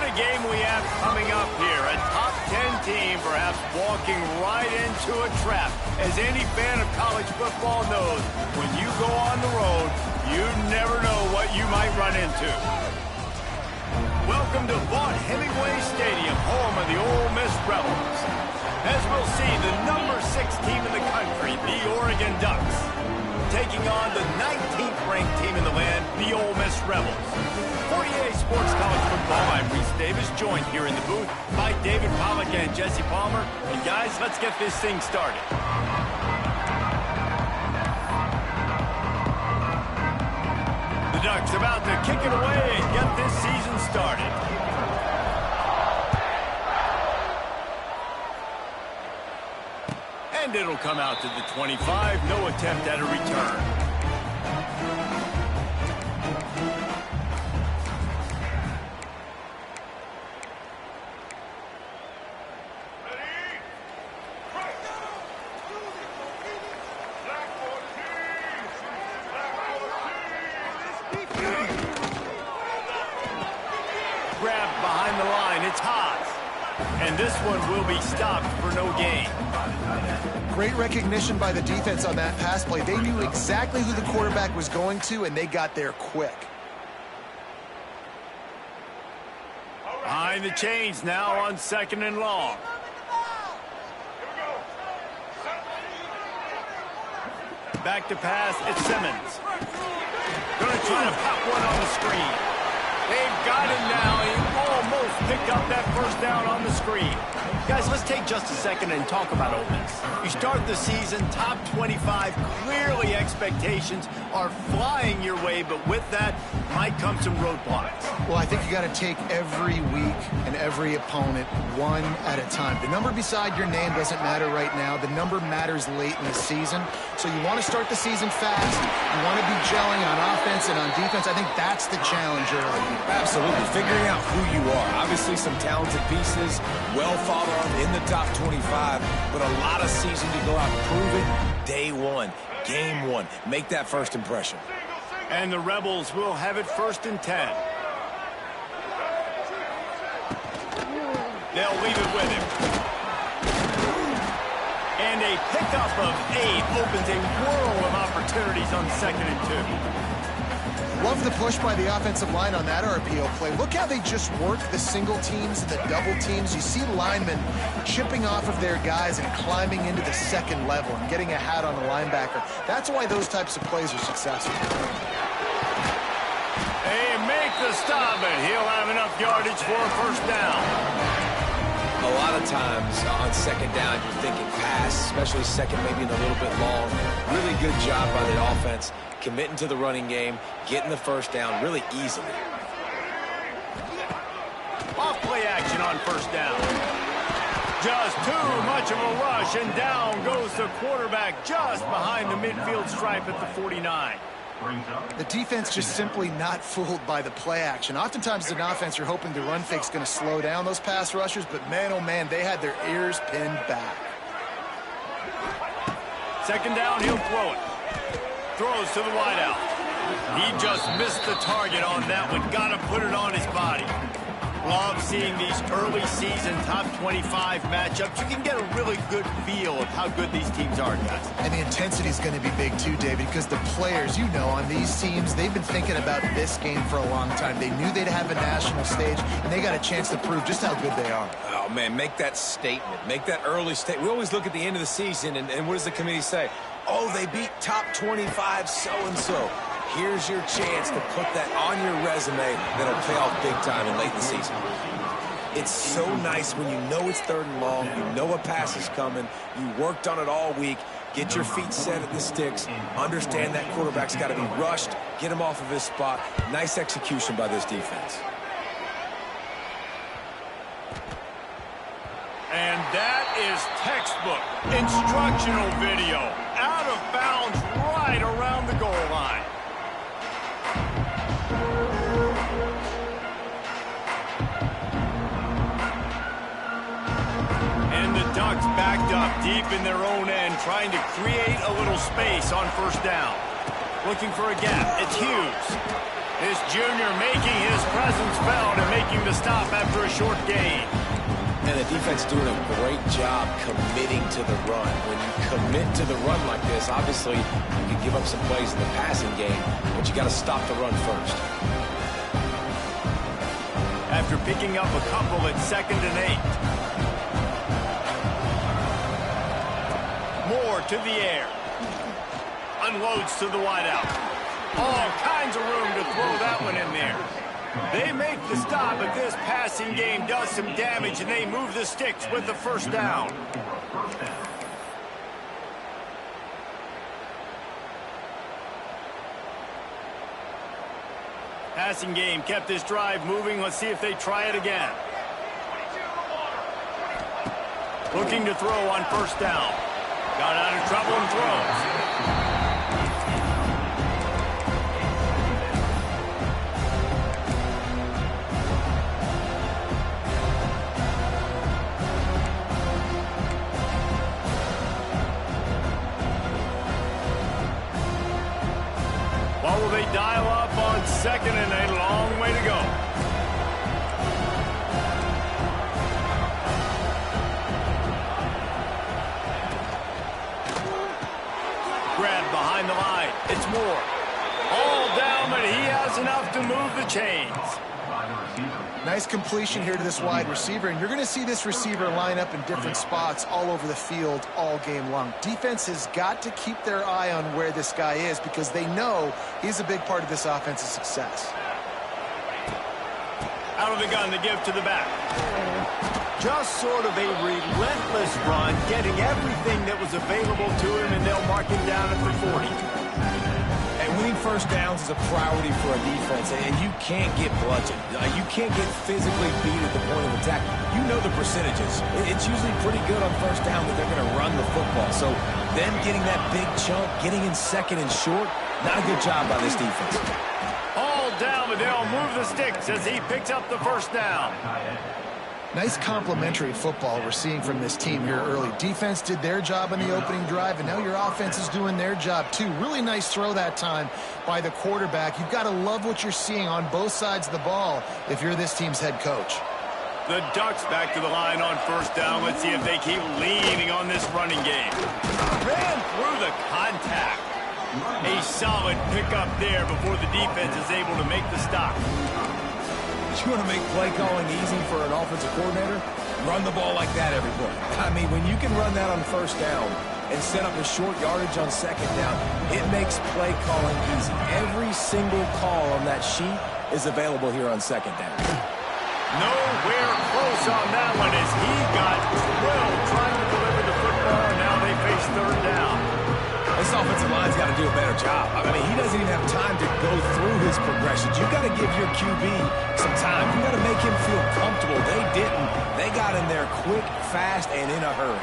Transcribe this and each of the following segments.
a game we have coming up here. A top 10 team perhaps walking right into a trap. As any fan of college football knows, when you go on the road, you never know what you might run into. Welcome to Vaught Hemingway Stadium, home of the Ole Miss Rebels. As we'll see, the number 6 team in the country, the Oregon Ducks, taking on the 19th ranked team in the land, the Ole Miss Rebels. For EA Sports College Football, I'm Reese Davis, joined here in the booth by David Pollack and Jesse Palmer. And guys, let's get this thing started. The Ducks about to kick it away and get this season started. And it'll come out to the 25, no attempt at a return. Grabbed behind the line, it's Haas. And this one will be stopped for no gain. Great recognition by the defense on that pass play. They knew exactly who the quarterback was going to, and they got there quick. Behind the chains now on 2nd and long. Back to pass, it's Simmons. Gonna try to pop one on the screen. They've got him now. He almost picked up that first down on the screen. Guys, let's take just a second and talk about Ole Miss. You start the season top 25. Clearly expectations are flying your way, but with that might come some roadblocks. Well, I think you got to take every week and every opponent one at a time. The number beside your name doesn't matter right now. The number matters late in the season. So you want to start the season fast. You want to be gelling on offense and on defense. I think that's the challenge early. Absolutely. Figuring out who you are. Obviously some talented pieces, well thought of in the top 25, but a lot of season to go out and prove it. Day one, game one. Make that first impression. And the Rebels will have it 1st and 10. They'll leave it with him. And a pickup of 8 opens a world of opportunities on 2nd and 2. Love the push by the offensive line on that RPO play. Look how they just work the single teams and the double teams. You see linemen chipping off of their guys and climbing into the 2nd level and getting a hat on the linebacker. That's why those types of plays are successful. They make the stop, and he'll have enough yardage for a 1st down. A lot of times on 2nd down, you're thinking pass, especially 2nd, maybe in a little bit long. Really good job by the offense, committing to the running game, getting the 1st down really easily. Off play action on 1st down. Just too much of a rush, and down goes the quarterback just behind the midfield stripe at the 49. The defense just simply not fooled by the play action. Oftentimes as an offense, you're hoping the run fake's going to slow down those pass rushers, but man, oh man, they had their ears pinned back. 2nd down, he'll throw it. Throws to the wideout. He just missed the target on that one. Got to put it on his body. Love seeing these early season top 25 matchups. You can get a really good feel of how good these teams are, guys. And the intensity is going to be big too, David, because the players, you know, on these teams, they've been thinking about this game for a long time. They knew they'd have a national stage, and they got a chance to prove just how good they are. Oh, man, make that statement. Make that early statement. We always look at the end of the season, and what does the committee say? Oh, they beat top 25 so-and-so. Here's your chance to put that on your resume that'll pay off big time in late in the season. It's so nice when you know it's 3rd and long, you know a pass is coming, you worked on it all week, get your feet set at the sticks, understand that quarterback's got to be rushed, get him off of his spot. Nice execution by this defense. And that is textbook instructional video. Out of bounds right around the goal line. And the Ducks backed up deep in their own end, trying to create a little space on 1st down. Looking for a gap. It's Hughes. This junior making his presence felt and making the stop after a short gain. And the defense doing a great job committing to the run. When you commit to the run like this, obviously you can give up some plays in the passing game, but you got to stop the run first. After picking up a couple at 2nd and 8. Moore to the air. Unloads to the wideout. All kinds of room to throw that one in there. They make the stop, but this passing game does some damage, and they move the sticks with the first down. Passing game kept this drive moving. Let's see if they try it again. Looking to throw on first down. Got out of trouble and throws. What will they dial up on 2nd and 8? A long way to go. Grab behind the line. It's Moore. All down, but he has enough to move the chains. Nice completion here to this wide receiver, and you're going to see this receiver line up in different spots all over the field all game long. Defense has got to keep their eye on where this guy is because they know he's a big part of this offense's success. Out of the gun to give to the back. Just sort of a relentless run, getting everything that was available to him, and they'll mark him down at the 40. Winning first downs is a priority for a defense, and you can't get bludgeoned. You can't get physically beat at the point of attack. You know the percentages. It's usually pretty good on first down that they're going to run the football. So them getting that big chunk, getting in 2nd and short, not a good job by this defense. All down, but they'll move the sticks as he picks up the first down. Nice complementary football we're seeing from this team here early. Defense did their job on the opening drive, and now your offense is doing their job too. Really nice throw that time by the quarterback. You've got to love what you're seeing on both sides of the ball if you're this team's head coach. The Ducks back to the line on first down. Let's see if they keep leaning on this running game. Ran through the contact. A solid pickup there before the defense is able to make the stop. You want to make play calling easy for an offensive coordinator? Run the ball like that every play. I mean, when you can run that on first down and set up a short yardage on 2nd down, it makes play calling easy. Every single call on that sheet is available here on 2nd down. Nowhere close on that one as he got drilled trying to deliver the football, and now they face 3rd down. This offensive line's got to do a better job. I mean, he doesn't even have time to go through his progressions. You've got to give your QB some time. You've got to make him feel comfortable. They didn't. They got in there quick, fast, and in a hurry.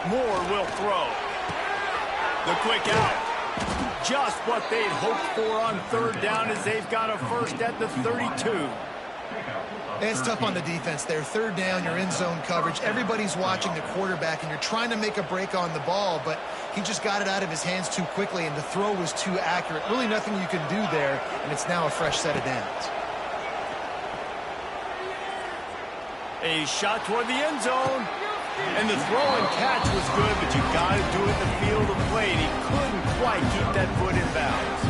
Moore will throw. The quick out. Just what they'd hoped for on 3rd down as they've got a first at the 32. It's tough on the defense there. 3rd down, you're in zone coverage. Everybody's watching the quarterback, and you're trying to make a break on the ball, but he just got it out of his hands too quickly, and the throw was too accurate. Really nothing you can do there, and it's now a fresh set of downs. A shot toward the end zone. And the throw and catch was good, but you got to do it in the field of play, and he couldn't quite keep that foot in bounds.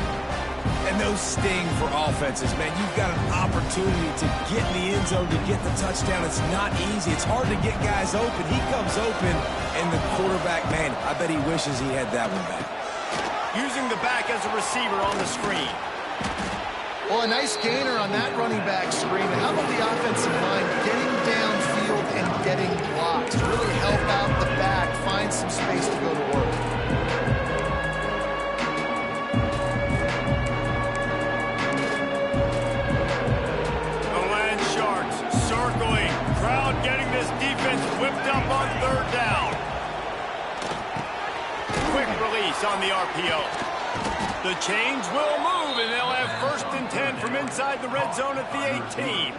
And those sting for offenses, man. You've got an opportunity to get in the end zone, to get the touchdown. It's not easy. It's hard to get guys open. He comes open, and the quarterback, man, I bet he wishes he had that one back. Using the back as a receiver on the screen. Well, a nice gainer on that running back screen. How about the offensive line getting downfield and getting blocks to really help out the back, find some space to go to work. Circling, crowd getting this defense whipped up on 3rd down. Quick release on the RPO. The chains will move, and they'll have 1st and 10 from inside the red zone at the 18.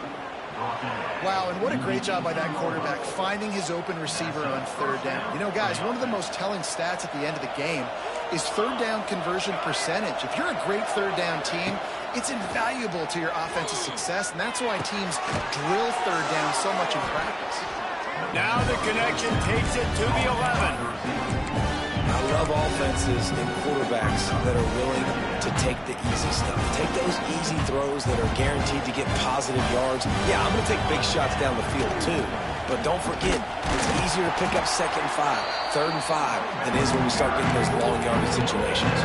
Wow, and what a great job by that quarterback finding his open receiver on 3rd down. You know, guys, one of the most telling stats at the end of the game is third down conversion percentage. If you're a great third down team, it's invaluable to your offensive success, and that's why teams drill third down so much in practice. Now the connection takes it to the 11. I love offenses and quarterbacks that are willing to take the easy stuff. Take those easy throws that are guaranteed to get positive yards. Yeah, I'm going to take big shots down the field too. But don't forget, it's easier to pick up 2nd and 5, 3rd and 5 than it is when we start getting those long yardage situations.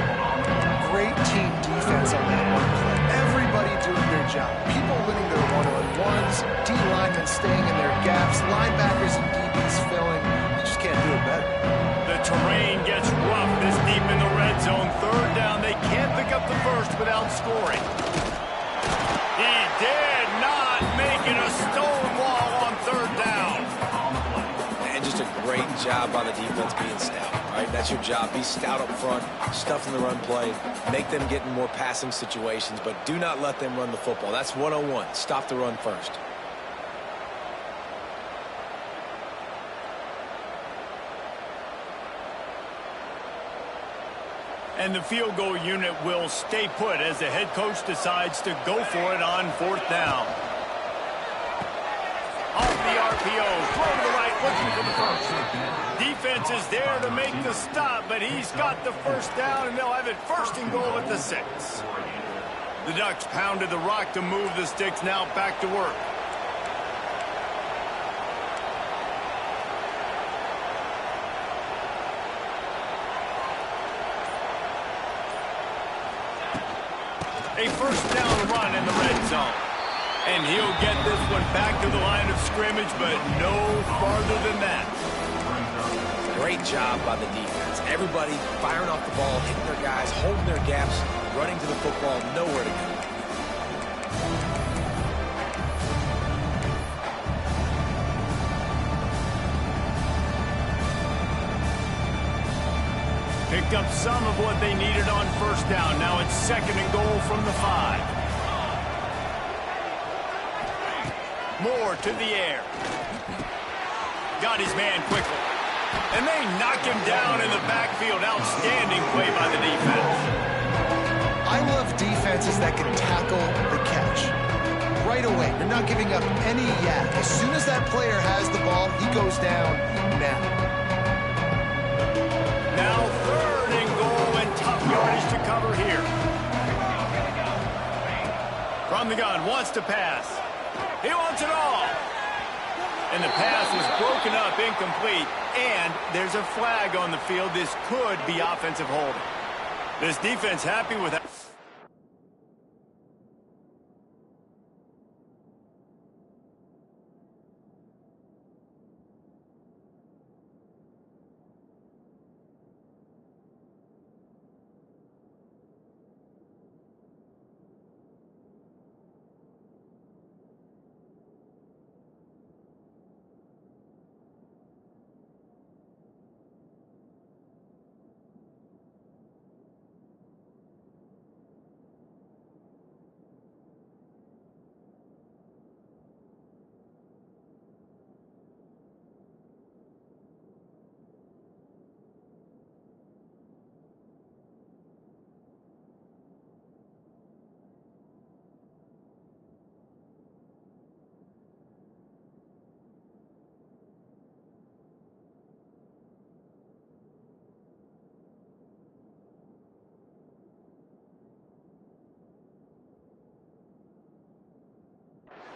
Great team defense on that one play. Everybody doing their job. People winning their one-on-ones, D-linemen staying in their gaps, linebackers and DBs filling. You just can't do it better. The terrain gets rough this deep in the red zone. 3rd down, they can't pick up the first without scoring. He did not make it a stonewall on 3rd down. And just a great job by the defense being stout. All right, that's your job. Be stout up front, stuff in the run play, make them get in more passing situations, but do not let them run the football. That's 101. Stop the run first. And the field goal unit will stay put as the head coach decides to go for it on 4th down. Off the RPO, throw to the right, looking for the first. Defense is there to make the stop, but he's got the 1st down, and they'll have it 1st and goal at the 6. The Ducks pounded the rock to move the sticks, now back to work. A 1st down run in the red zone. And he'll get this one back to the line of scrimmage, but no farther than that. Great job by the defense. Everybody firing off the ball, hitting their guys, holding their gaps, running to the football, nowhere to go. Picked up some of what they needed on 1st down. Now it's 2nd and goal from the 5. Moore to the air. Got his man quickly. And they knock him down in the backfield. Outstanding play by the defense. I love defenses that can tackle the catch. Right away, you're not giving up any yak. As soon as that player has the ball, he goes down now. Now 3rd and goal and tough yardage to cover here. From the gun, wants to pass. He wants it all. And the pass was broken up, incomplete, and there's a flag on the field. This could be offensive holding. This defense happy with that.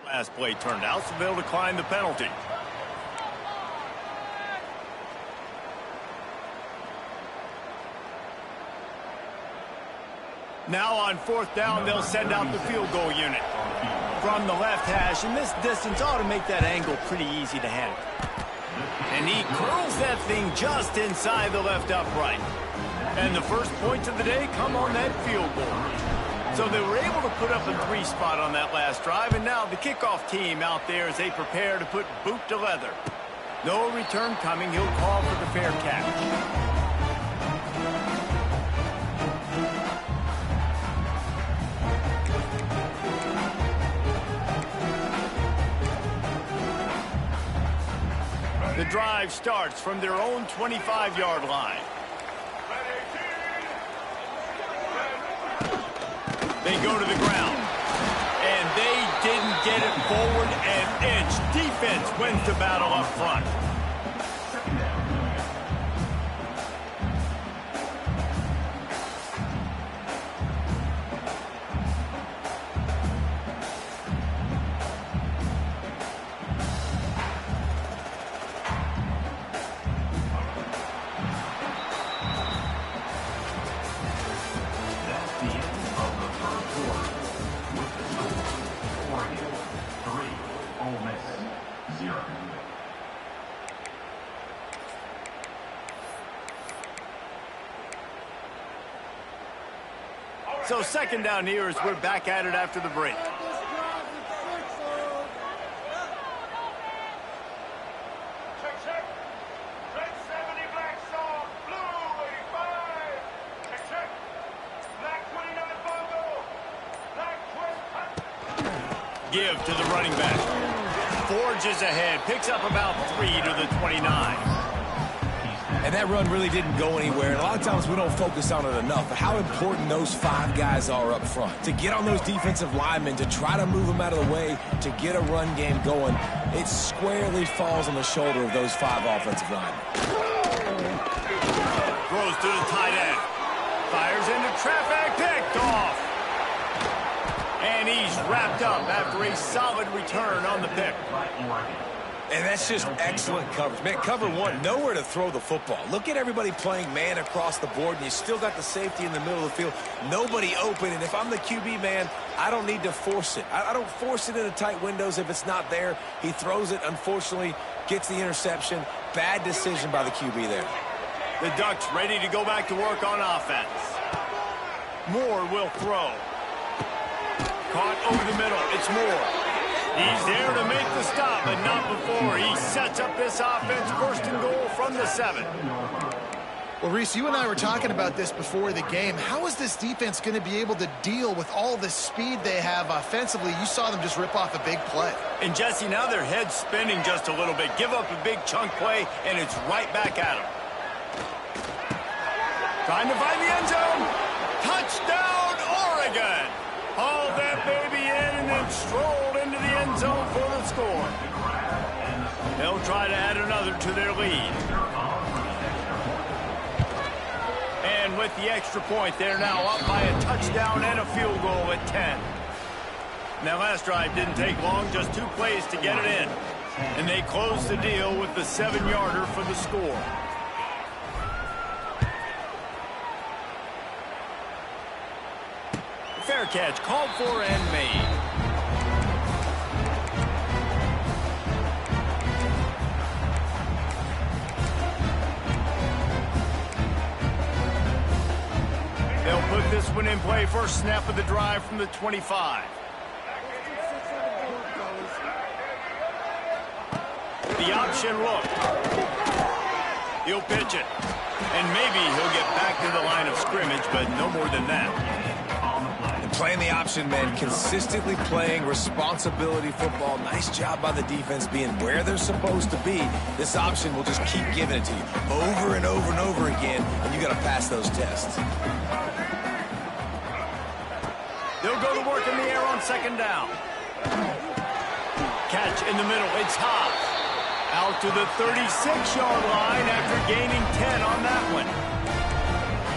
Last play turned out, so they'll decline the penalty. Now on 4th down, they'll send out the field goal unit. From the left hash, and this distance ought to make that angle pretty easy to handle. And he curls that thing just inside the left upright. And the first points of the day come on that field goal. So they were able to put up a 3 spot on that last drive, and now the kickoff team out there as they prepare to put boot to leather. No return coming. He'll call for the fair catch. The drive starts from their own 25-yard line. go to the ground. And they didn't get it forward an inch. Defense wins the battle up front. So second down here as we're back at it after the break. Give to the running back. Forges ahead, picks up about 3 to the 29. And that run really didn't go anywhere. And a lot of times we don't focus on it enough. But how important those 5 guys are up front. To get on those defensive linemen, to try to move them out of the way, to get a run game going, it squarely falls on the shoulder of those 5 offensive linemen. Throws to the tight end. Fires into traffic, picked off. And he's wrapped up after a solid return on the pick. And that's just excellent coverage. Man, cover 1, nowhere to throw the football. Look at everybody playing man across the board, and you still got the safety in the middle of the field. Nobody open, and if I'm the QB, man, I don't need to force it. I don't force it into tight windows if it's not there. He throws it, unfortunately, gets the interception. Bad decision by the QB there. The Ducks ready to go back to work on offense. Moore will throw. Caught over the middle. It's Moore. He's there to make the stop, but not before he sets up this offense. First and goal from the 7. Well, Reese, you and I were talking about this before the game. How is this defense going to be able to deal with all the speed they have offensively? You saw them just rip off a big play. And, Jesse, now their head's spinning just a little bit. Give up a big chunk play, and it's right back at them. Trying to find the end zone. Touchdown, Oregon. Hauled that baby in and then strolled into the end zone for the score. They'll try to add another to their lead. And with the extra point, they're now up by a touchdown and a field goal at 10. Now, last drive didn't take long, just 2 plays to get it in. And they close the deal with the 7-yarder for the score. Fair catch, called for and made. They'll put this one in play. First snap of the drive from the 25. The option look. He'll pitch it. And maybe he'll get back to the line of scrimmage, but no more than that. Playing the option, man, consistently playing responsibility football. Nice job by the defense being where they're supposed to be. This option will just keep giving it to you over and over and over again, and you got to pass those tests. They'll go to work in the air on second down. Catch in the middle. It's Hobbs. Out to the 36-yard line after gaining 10 on that one.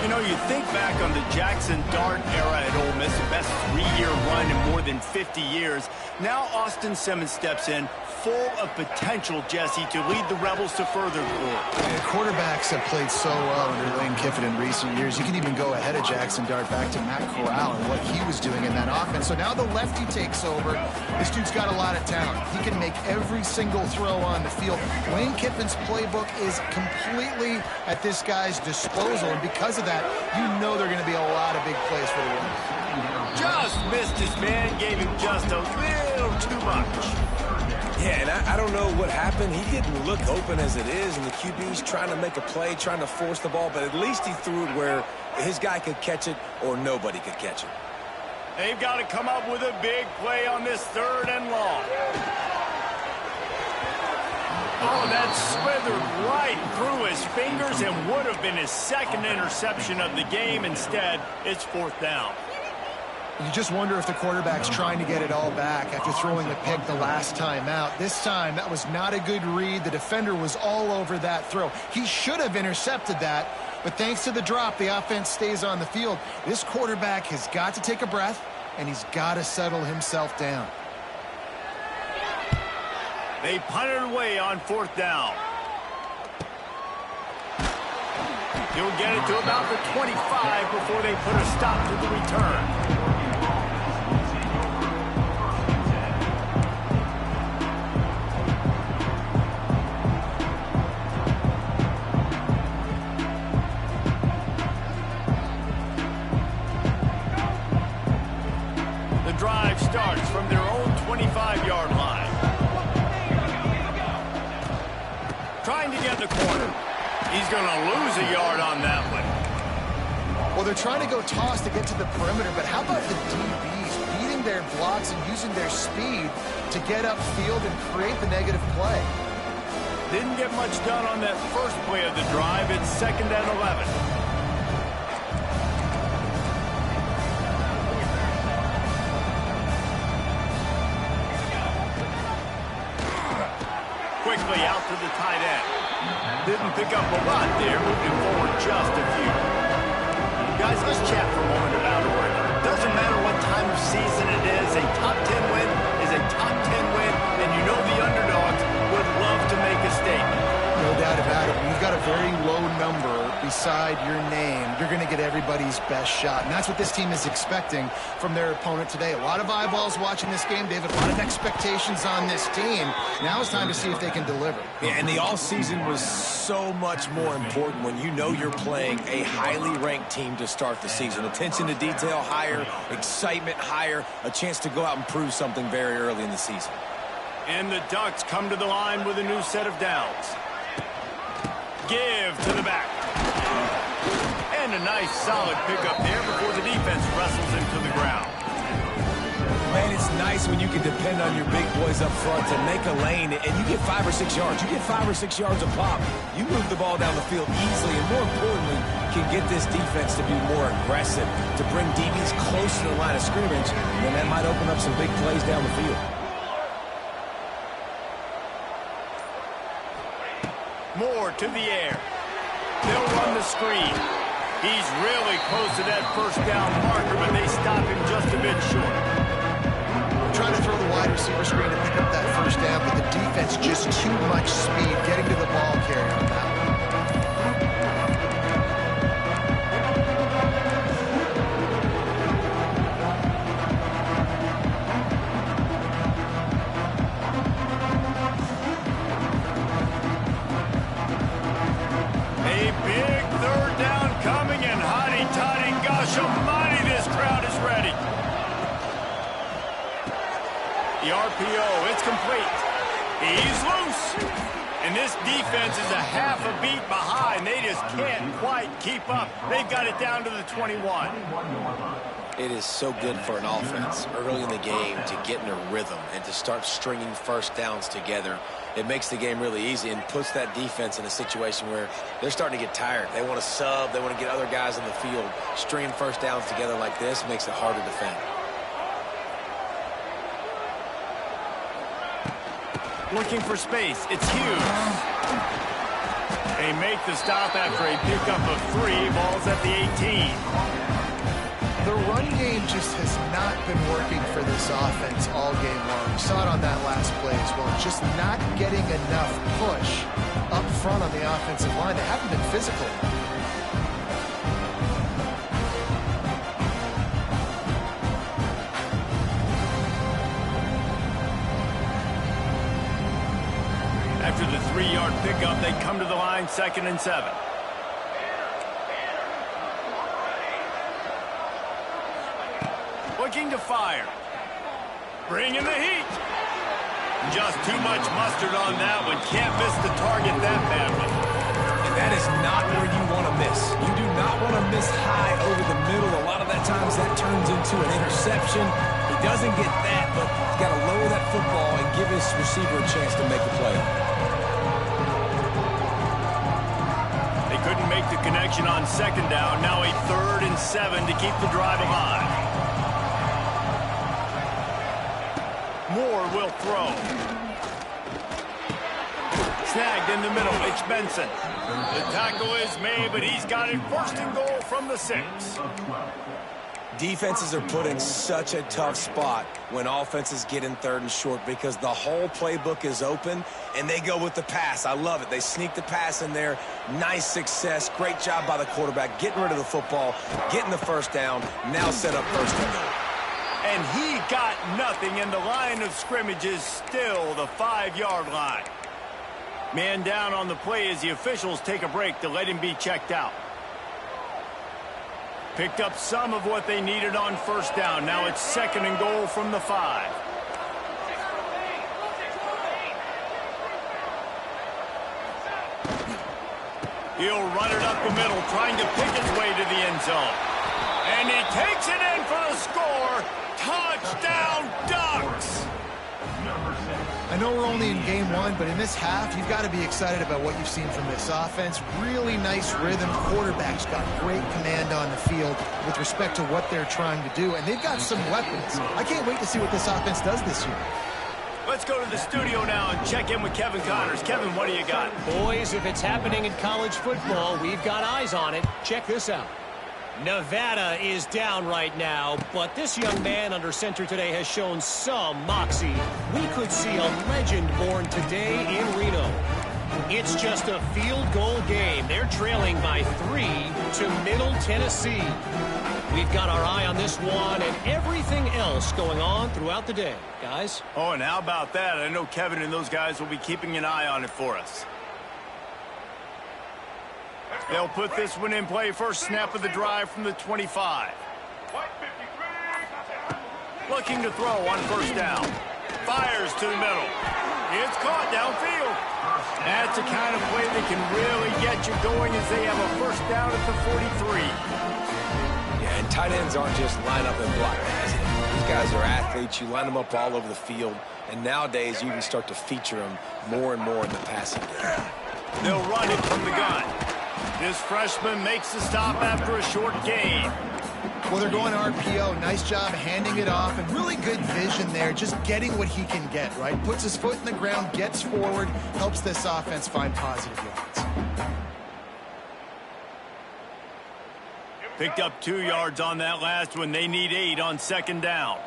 You know, you think back on the Jackson Dart era at Ole Miss, the best 3-year run in more than 50 years. Now Austin Simmons steps in, full of potential, Jesse, to lead the Rebels to further glory. And quarterbacks have played so well under Lane Kiffin in recent years. You can even go ahead of Jackson Dart back to Matt Corral and what he was doing in that offense. So now the lefty takes over. This dude's got a lot of talent. He can make every single throw on the field. Lane Kiffin's playbook is completely at this guy's disposal, and because of that, you know there are going to be a lot of big plays for the Rebels. Just missed his man, gave him just a little too much. Yeah, and I don't know what happened. He didn't look open as it is, and the QB's trying to make a play, trying to force the ball, but at least he threw it where his guy could catch it or nobody could catch it. They've got to come up with a big play on this 3rd and long. Oh, that slithered right through his fingers and would have been his 2nd interception of the game. Instead, it's 4th down. You just wonder if the quarterback's trying to get it all back after throwing a pick the last time out. This time, that was not a good read. The defender was all over that throw. He should have intercepted that, but thanks to the drop, the offense stays on the field. This quarterback has got to take a breath, and he's got to settle himself down. They punted away on 4th down. He'll get it to about the 25 before they put a stop to the return. The drive starts from their own 25-yard line. Trying to get in the corner. He's going to lose a yard on that one. Well, they're trying to go toss to get to the perimeter, but how about the DBs beating their blocks and using their speed to get upfield and create the negative play? Didn't get much done on that first play of the drive. It's 2nd and 11. Quickly out to the tight end. Didn't pick up a lot there, moving forward just a few. Guys, let's chat for a moment about Oregon. Doesn't matter what time of season it is, a top 10 win is a top 10 win, and you know the underdogs would love to make a statement. No doubt about it. When you've got a very low number beside your name, you're going to get everybody's best shot. And that's what this team is expecting from their opponent today. A lot of eyeballs watching this game, David. A lot of expectations on this team. Now it's time to see if they can deliver. Yeah, and the all-season was so much more important when you know you're playing a highly ranked team to start the season. Attention to detail higher, excitement higher, a chance to go out and prove something very early in the season. And the Ducks come to the line with a new set of downs. Give to the back. And a nice solid pickup there before the defense wrestles him to the ground. Man, it's nice when you can depend on your big boys up front to make a lane, and you get 5 or 6 yards. You get 5 or 6 yards a pop. You move the ball down the field easily, and more importantly, can get this defense to be more aggressive, to bring DBs close to the line of scrimmage, and then that might open up some big plays down the field. More to the air. They'll run the screen. He's really close to that first down marker, but they stop him just a bit short. Trying to throw the wide receiver screen to pick up that first down, but the defense just too much speed getting to the ball carrier on that one. A big 3rd down coming, and hotty-toddy, gosh almighty, this crowd is ready. The RPO, it's complete. He's loose. And this defense is a half a beat behind. They just can't quite keep up. They've got it down to the 21. It is so good for an offense early in the game to get in a rhythm and to start stringing first downs together. It makes the game really easy and puts that defense in a situation where they're starting to get tired. They want to sub. They want to get other guys on the field. Stringing first downs together like this makes it harder to defend. Looking for space. It's Hughes. They make the stop after a pickup of 3. Ball's at the 18. The run game just has not been working for this offense all game long. We saw it on that last play as well. Just not getting enough push up front on the offensive line. They haven't been physical. After the 3-yard pickup, they come to the line, 2nd and 7. Looking to fire. Bringing the heat. Just too much mustard on that one. Can't miss the target that badly. And that is not where you want to miss. You do not want to miss high over the middle. A lot of that times that turns into an interception. He doesn't get that, but he's got to lower that football and give his receiver a chance to make a play. They couldn't make the connection on 2nd down. Now a 3rd and 7 to keep the drive alive. Moore will throw. Snagged in the middle. It's Benson. The tackle is made, but he's got it first and goal from the 6. Defenses are put in such a tough spot when offenses get in 3rd and short because the whole playbook is open and they go with the pass. I love it. They sneak the pass in there. Nice success. Great job by the quarterback getting rid of the football, getting the first down, now set up first and goal. And he got nothing, and the line of scrimmage is still the 5-yard line. Man down on the play as the officials take a break to let him be checked out. Picked up some of what they needed on first down. Now it's 2nd and goal from the 5. He'll run it up the middle, trying to pick his way to the end zone. And he takes it in for the score. Touchdown, Ducks! I know we're only in game 1, but in this half, you've got to be excited about what you've seen from this offense. Really nice rhythm. Quarterback's got great command on the field with respect to what they're trying to do, and they've got some weapons. I can't wait to see what this offense does this year. Let's go to the studio now and check in with Kevin Connors. Kevin, what do you got? Boys, if it's happening in college football, we've got eyes on it. Check this out. Nevada is down right now, but this young man under center today has shown some moxie. We could see a legend born today in Reno. It's just a field goal game. They're trailing by 3 to Middle Tennessee. We've got our eye on this one and everything else going on throughout the day, guys. Oh, and how about that? I know Kevin and those guys will be keeping an eye on it for us. They'll put this one in play. First snap of the drive from the 25. Looking to throw on first down. Fires to the middle. It's caught downfield. That's the kind of play that can really get you going as they have a first down at the 43. Yeah, and tight ends aren't just line up and block guys. These guys are athletes. You line them up all over the field. And nowadays, you can start to feature them more and more in the passing game. They'll run it from the gun. This freshman makes the stop after a short gain. Well, they're going RPO. Nice job handing it off, and really good vision there, just getting what he can get, right? Puts his foot in the ground, gets forward, helps this offense find positive yards. Picked up 2 yards on that last one. They need 8 on second down.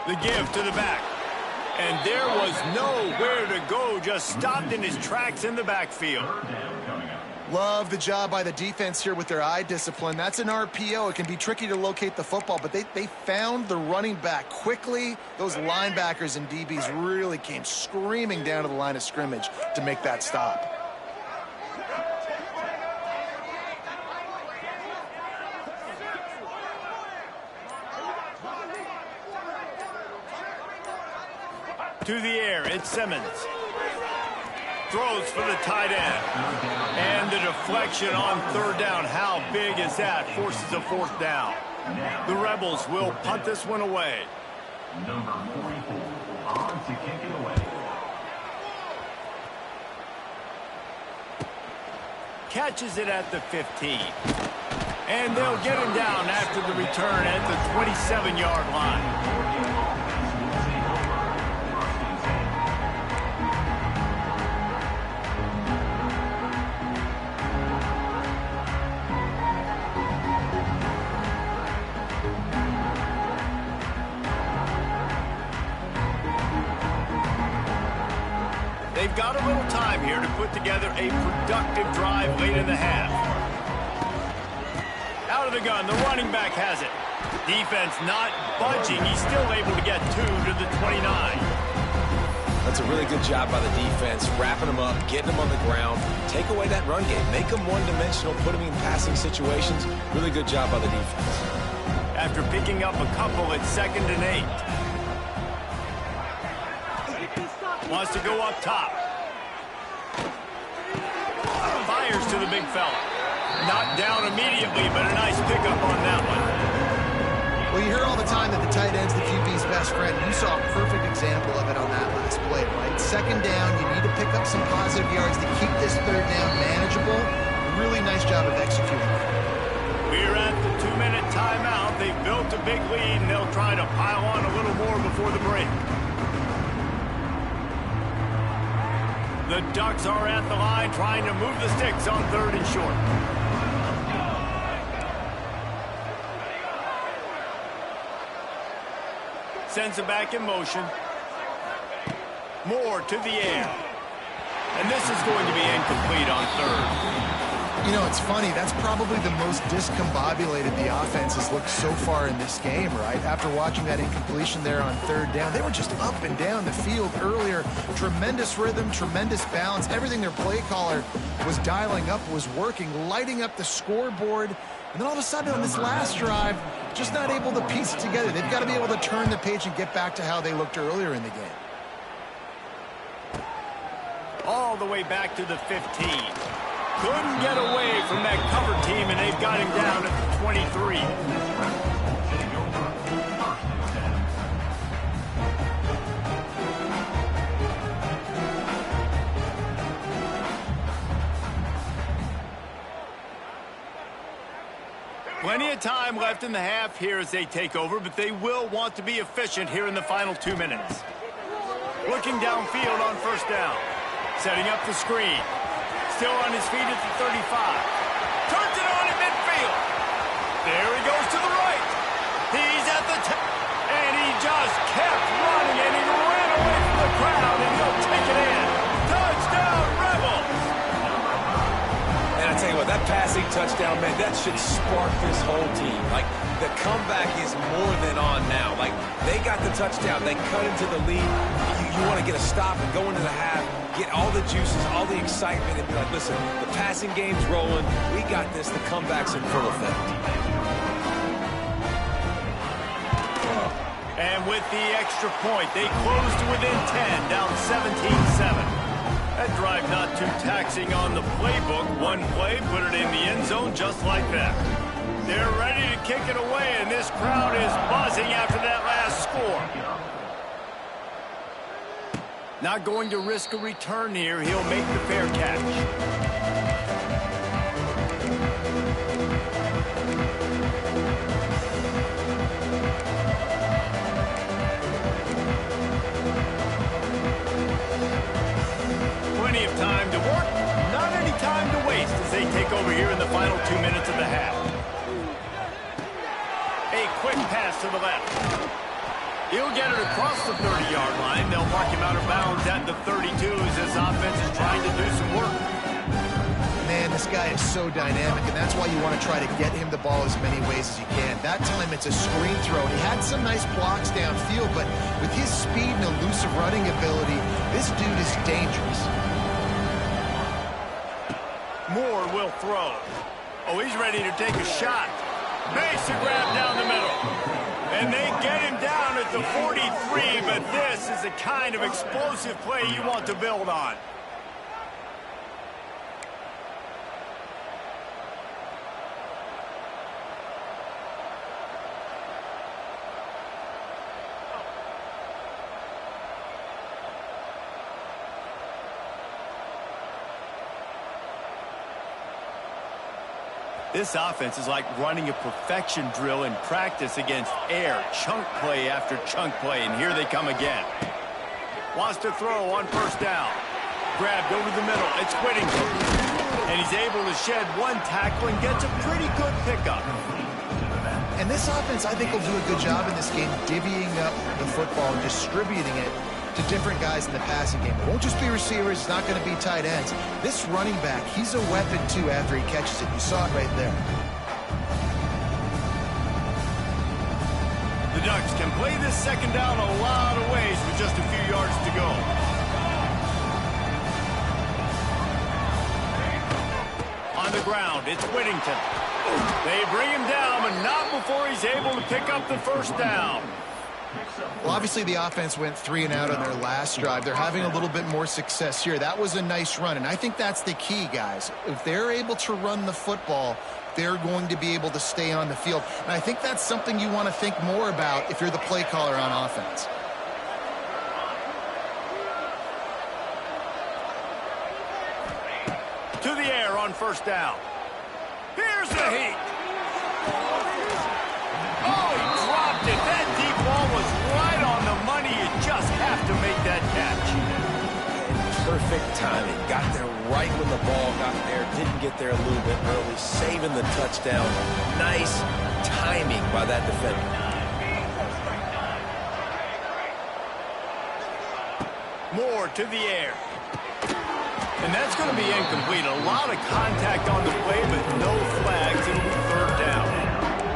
The give to the back. And there was nowhere to go, just stopped in his tracks in the backfield. Love the job by the defense here with their eye discipline. That's an RPO. It can be tricky to locate the football, but they found the running back quickly. Those linebackers and DBs really came screaming down to the line of scrimmage to make that stop. To the air, it's Simmons. Throws for the tight end. And the deflection on third down. How big is that? Forces a fourth down. The Rebels will punt this one away. Number 44 on to kick it away. Catches it at the 15. And they'll get him down after the return at the 27-yard line. They've got a little time here to put together a productive drive late in the half. Out of the gun, the running back has it. Defense not budging. He's still able to get 2 to the 29. That's a really good job by the defense, wrapping them up, getting them on the ground. Take away that run game. Make them one-dimensional, put them in passing situations. Really good job by the defense. After picking up a couple at 2nd and 8. Wants to go up top. Fires to the big fella. Not down immediately, but a nice pickup on that one. Well, you hear all the time that the tight end's the QB's best friend. You saw a perfect example of it on that last play, right? Second down, you need to pick up some positive yards to keep this third down manageable. Really nice job of executing. We're at the 2-minute timeout. they've built a big lead, and they'll try to pile on a little more before the break. The Ducks are at the line trying to move the sticks on 3rd and short. Sends it back in motion. Moore to the air. And this is going to be incomplete on 3rd. You know, it's funny. That's probably the most discombobulated the offense has looked so far in this game, right? After watching that incompletion there on 3rd down, they were just up and down the field earlier. Tremendous rhythm, tremendous balance. Everything their play caller was dialing up was working, lighting up the scoreboard. And then all of a sudden on this last drive, just not able to piece it together. They've got to be able to turn the page and get back to how they looked earlier in the game. All the way back to the 15. Couldn't get away from that cover team, and they've got him down at the 23. Plenty of time left in the half here as they take over, but they will want to be efficient here in the final 2 minutes. Looking downfield on 1st down. Setting up the screen. Still on his feet at the 35. Turns it on in midfield. There he goes to the right. He's at the 10. And he just kept running, and he ran away from the crowd, and he'll take it in. Touchdown, Rebels! And I tell you what, that passing touchdown, man, that should spark this whole team. Like, the comeback is more than on now. Like, they got the touchdown. They cut into the lead. You want to get a stop and go into the half, get all the juices, all the excitement, and be like, listen, the passing game's rolling. We got this. The comeback's in full effect. And with the extra point, they close to within 10, down 17-7. That drive not too taxing on the playbook. One play, put it in the end zone just like that. They're ready to kick it away, and this crowd is buzzing after that last score. Not going to risk a return here. He'll make the fair catch. Plenty of time to work. Not any time to waste as they take over here in the final 2 minutes of the half. A quick pass to the left. He'll get it across the 30-yard line. They'll mark him out of bounds at the 32 as this offense is trying to do some work. Man, this guy is so dynamic, and that's why you want to try to get him the ball as many ways as you can. That time it's a screen throw, and he had some nice blocks downfield, but with his speed and elusive running ability, this dude is dangerous. Moore will throw. Oh, he's ready to take a shot. Makes a grab down the middle. And they get him down at the 43, but this is the kind of explosive play you want to build on. This offense is like running a perfection drill in practice against air, chunk play after chunk play, and here they come again. Wants to throw on 1st down. Grabbed over the middle. It's Whittington. And he's able to shed one tackle and gets a pretty good pickup. And this offense, I think, will do a good job in this game divvying up the football and distributing it to different guys in the passing game. It won't just be receivers. It's not going to be tight ends. This running back, he's a weapon, too, after he catches it. You saw it right there. The Ducks can play this 2nd down a lot of ways with just a few yards to go. On the ground, it's Whittington. They bring him down, but not before he's able to pick up the 1st down. Well, obviously the offense went 3 and out on their last drive. They're having a little bit more success here. That was a nice run, and I think that's the key, guys. If they're able to run the football, they're going to be able to stay on the field. And I think that's something you want to think more about if you're the play caller on offense. To the air on 1st down. Here's the heat. perfect timing. Got there right when the ball got there. Didn't get there a little bit early. Saving the touchdown. Nice timing by that defender. More to the air. And that's going to be incomplete. A lot of contact on the play, but no flags. It'll be third down.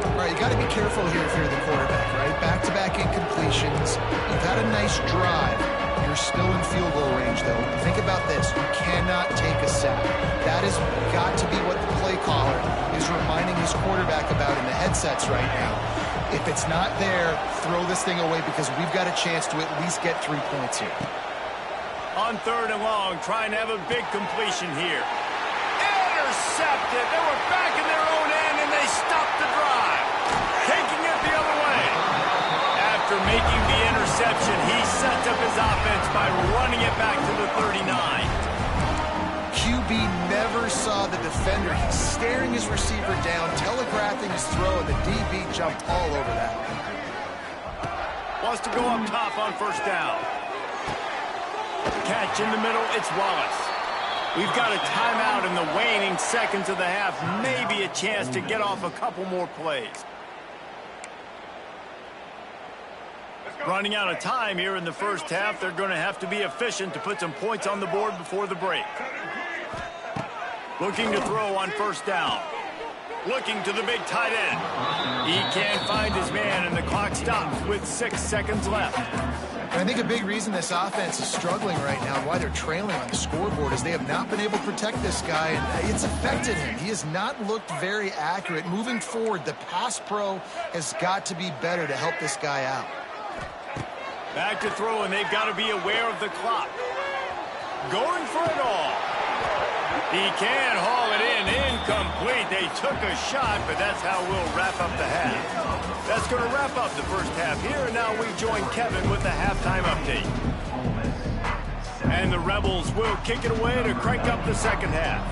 All right, you got to be careful here if you're the quarterback, right? Back-to-back incompletions. You've had a nice drive. You're still in field goal range, though. Think about this. You cannot take a sack. That has got to be what the play caller is reminding his quarterback about in the headsets right now. If it's not there, throw this thing away because we've got a chance to at least get 3 points here. On third and long, trying to have a big completion here. Intercepted. They were back in their own end, and they stopped the drive. Taking it the other way. After making the interception, he sets up his offense by running it back to the 39. QB never saw the defender. He's staring his receiver down, telegraphing his throw, and the DB jumped all over that. Wants to go up top on first down. Catch in the middle, it's Wallace. We've got a timeout in the waning seconds of the half. Maybe a chance to get off a couple more plays. Running out of time here in the first half. They're going to have to be efficient to put some points on the board before the break. Looking to throw on first down. Looking to the big tight end. He can't find his man, and the clock stops with 6 seconds left. I think a big reason this offense is struggling right now and why they're trailing on the scoreboard is they have not been able to protect this guy, and it's affected him. He has not looked very accurate. Moving forward, the pass pro has got to be better to help this guy out. Back to throw, and they've got to be aware of the clock. Going for it all. He can haul it in. Incomplete. They took a shot, but that's how we'll wrap up the half. That's going to wrap up the first half here, and now we join Kevin with the halftime update. And the Rebels will kick it away to crank up the second half.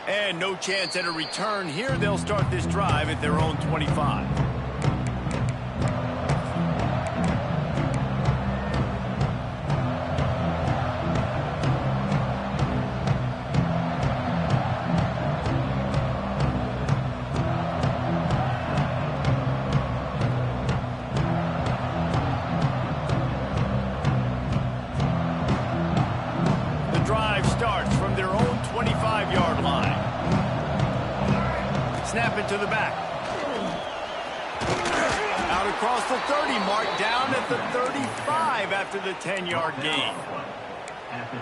And no chance at a return here. They'll start this drive at their own 25. The drive starts from their own 25-yard line. Snap it to the back. Out across the 30 mark, down at the 35 after the 10-yard gain.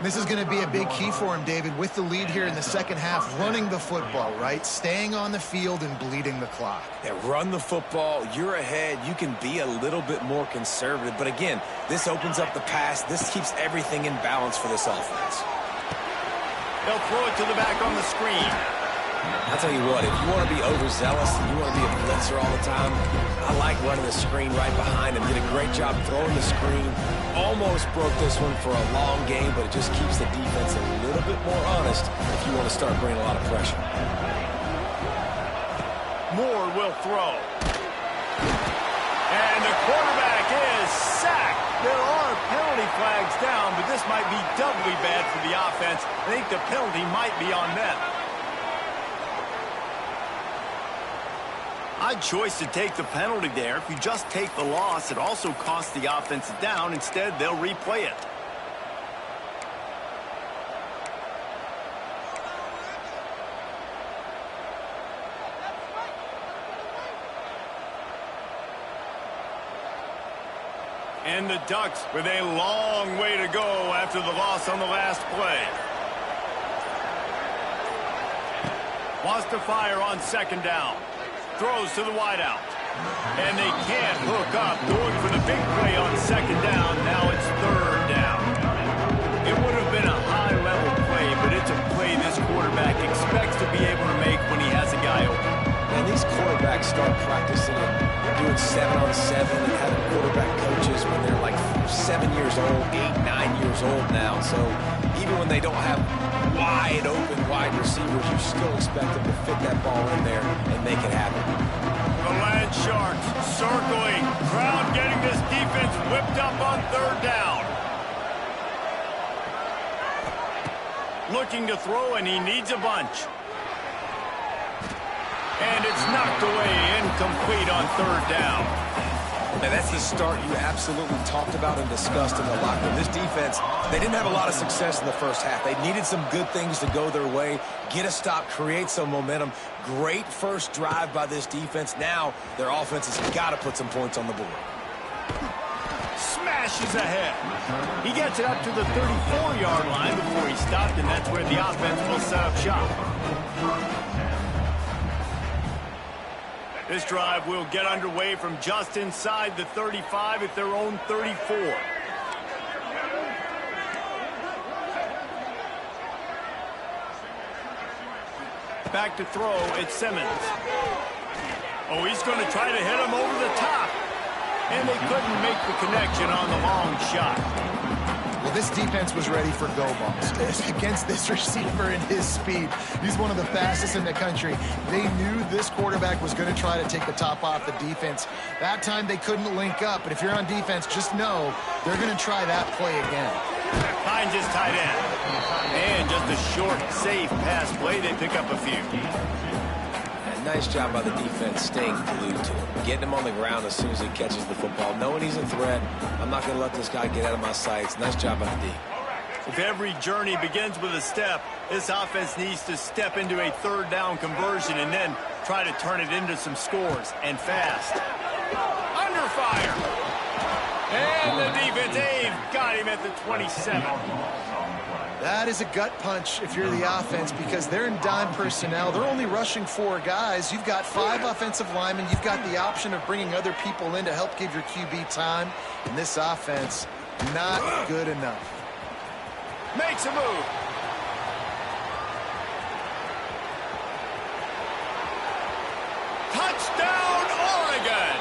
This is going to be a big key for him, David, with the lead here in the second half, running the football, right? Staying on the field and bleeding the clock. Yeah, run the football. You're ahead. You can be a little bit more conservative. But again, this opens up the pass. This keeps everything in balance for this offense. They'll throw it to the back on the screen. I'll tell you what, if you want to be overzealous and you want to be a blitzer all the time, I like running the screen right behind him. Did a great job throwing the screen. Almost broke this one for a long game, but it just keeps the defense a little bit more honest if you want to start bringing a lot of pressure. Moore will throw. And the quarterback is sacked. There are penalty flags down, but this might be doubly bad for the offense. I think the penalty might be on them. Odd choice to take the penalty there. If you just take the loss, it also costs the offense down. Instead, they'll replay it. And the Ducks with a long way to go after the loss on the last play. Wants to fire on second down. Throws to the wideout. And they can't hook up. Going for the big play on second down. Now it's third down. It would have been a high-level play, but it's a play this quarterback expects to be able to make when he has a guy open. And these quarterbacks start practicing it, doing 7-on-7 and having quarterback coaches when they're like 6 7 years old, 8, 9 years old now. So even when they don't have wide open wide receivers, you still expect them to fit that ball in there and make it happen. The Land Sharks circling. Crowd getting this defense whipped up on third down. Looking to throw, and he needs a bunch. And it's knocked away, incomplete on third down. Now, that's the start you absolutely talked about and discussed in the locker room. This defense, they didn't have a lot of success in the first half. They needed some good things to go their way, get a stop, create some momentum. Great first drive by this defense. Now their offense has got to put some points on the board. Smashes ahead. He gets it up to the 34-yard line before he stopped, and that's where the offense will set up shop. This drive will get underway from just inside the 35 at their own 34. Back to throw, it's Simmons. Oh, he's going to try to hit him over the top. And they couldn't make the connection on the long shot. Well, this defense was ready for go balls against this receiver and his speed. He's one of the fastest in the country. They knew this quarterback was going to try to take the top off the defense. That time they couldn't link up, but if you're on defense, just know they're going to try that play again. Hines is tight end. And just a short, safe pass play. They pick up a few. Nice job by the defense staying glued to him, getting him on the ground as soon as he catches the football, knowing he's a threat. I'm not going to let this guy get out of my sights. Nice job by the D. If every journey begins with a step, this offense needs to step into a third down conversion and then try to turn it into some scores, and fast. Under fire. And the defense, they've got him at the 27. That is a gut punch if you're the offense, because they're in dime personnel. They're only rushing 4 guys. You've got 5 offensive linemen. You've got the option of bringing other people in to help give your QB time. And this offense, not good enough. Makes a move. Touchdown, Oregon.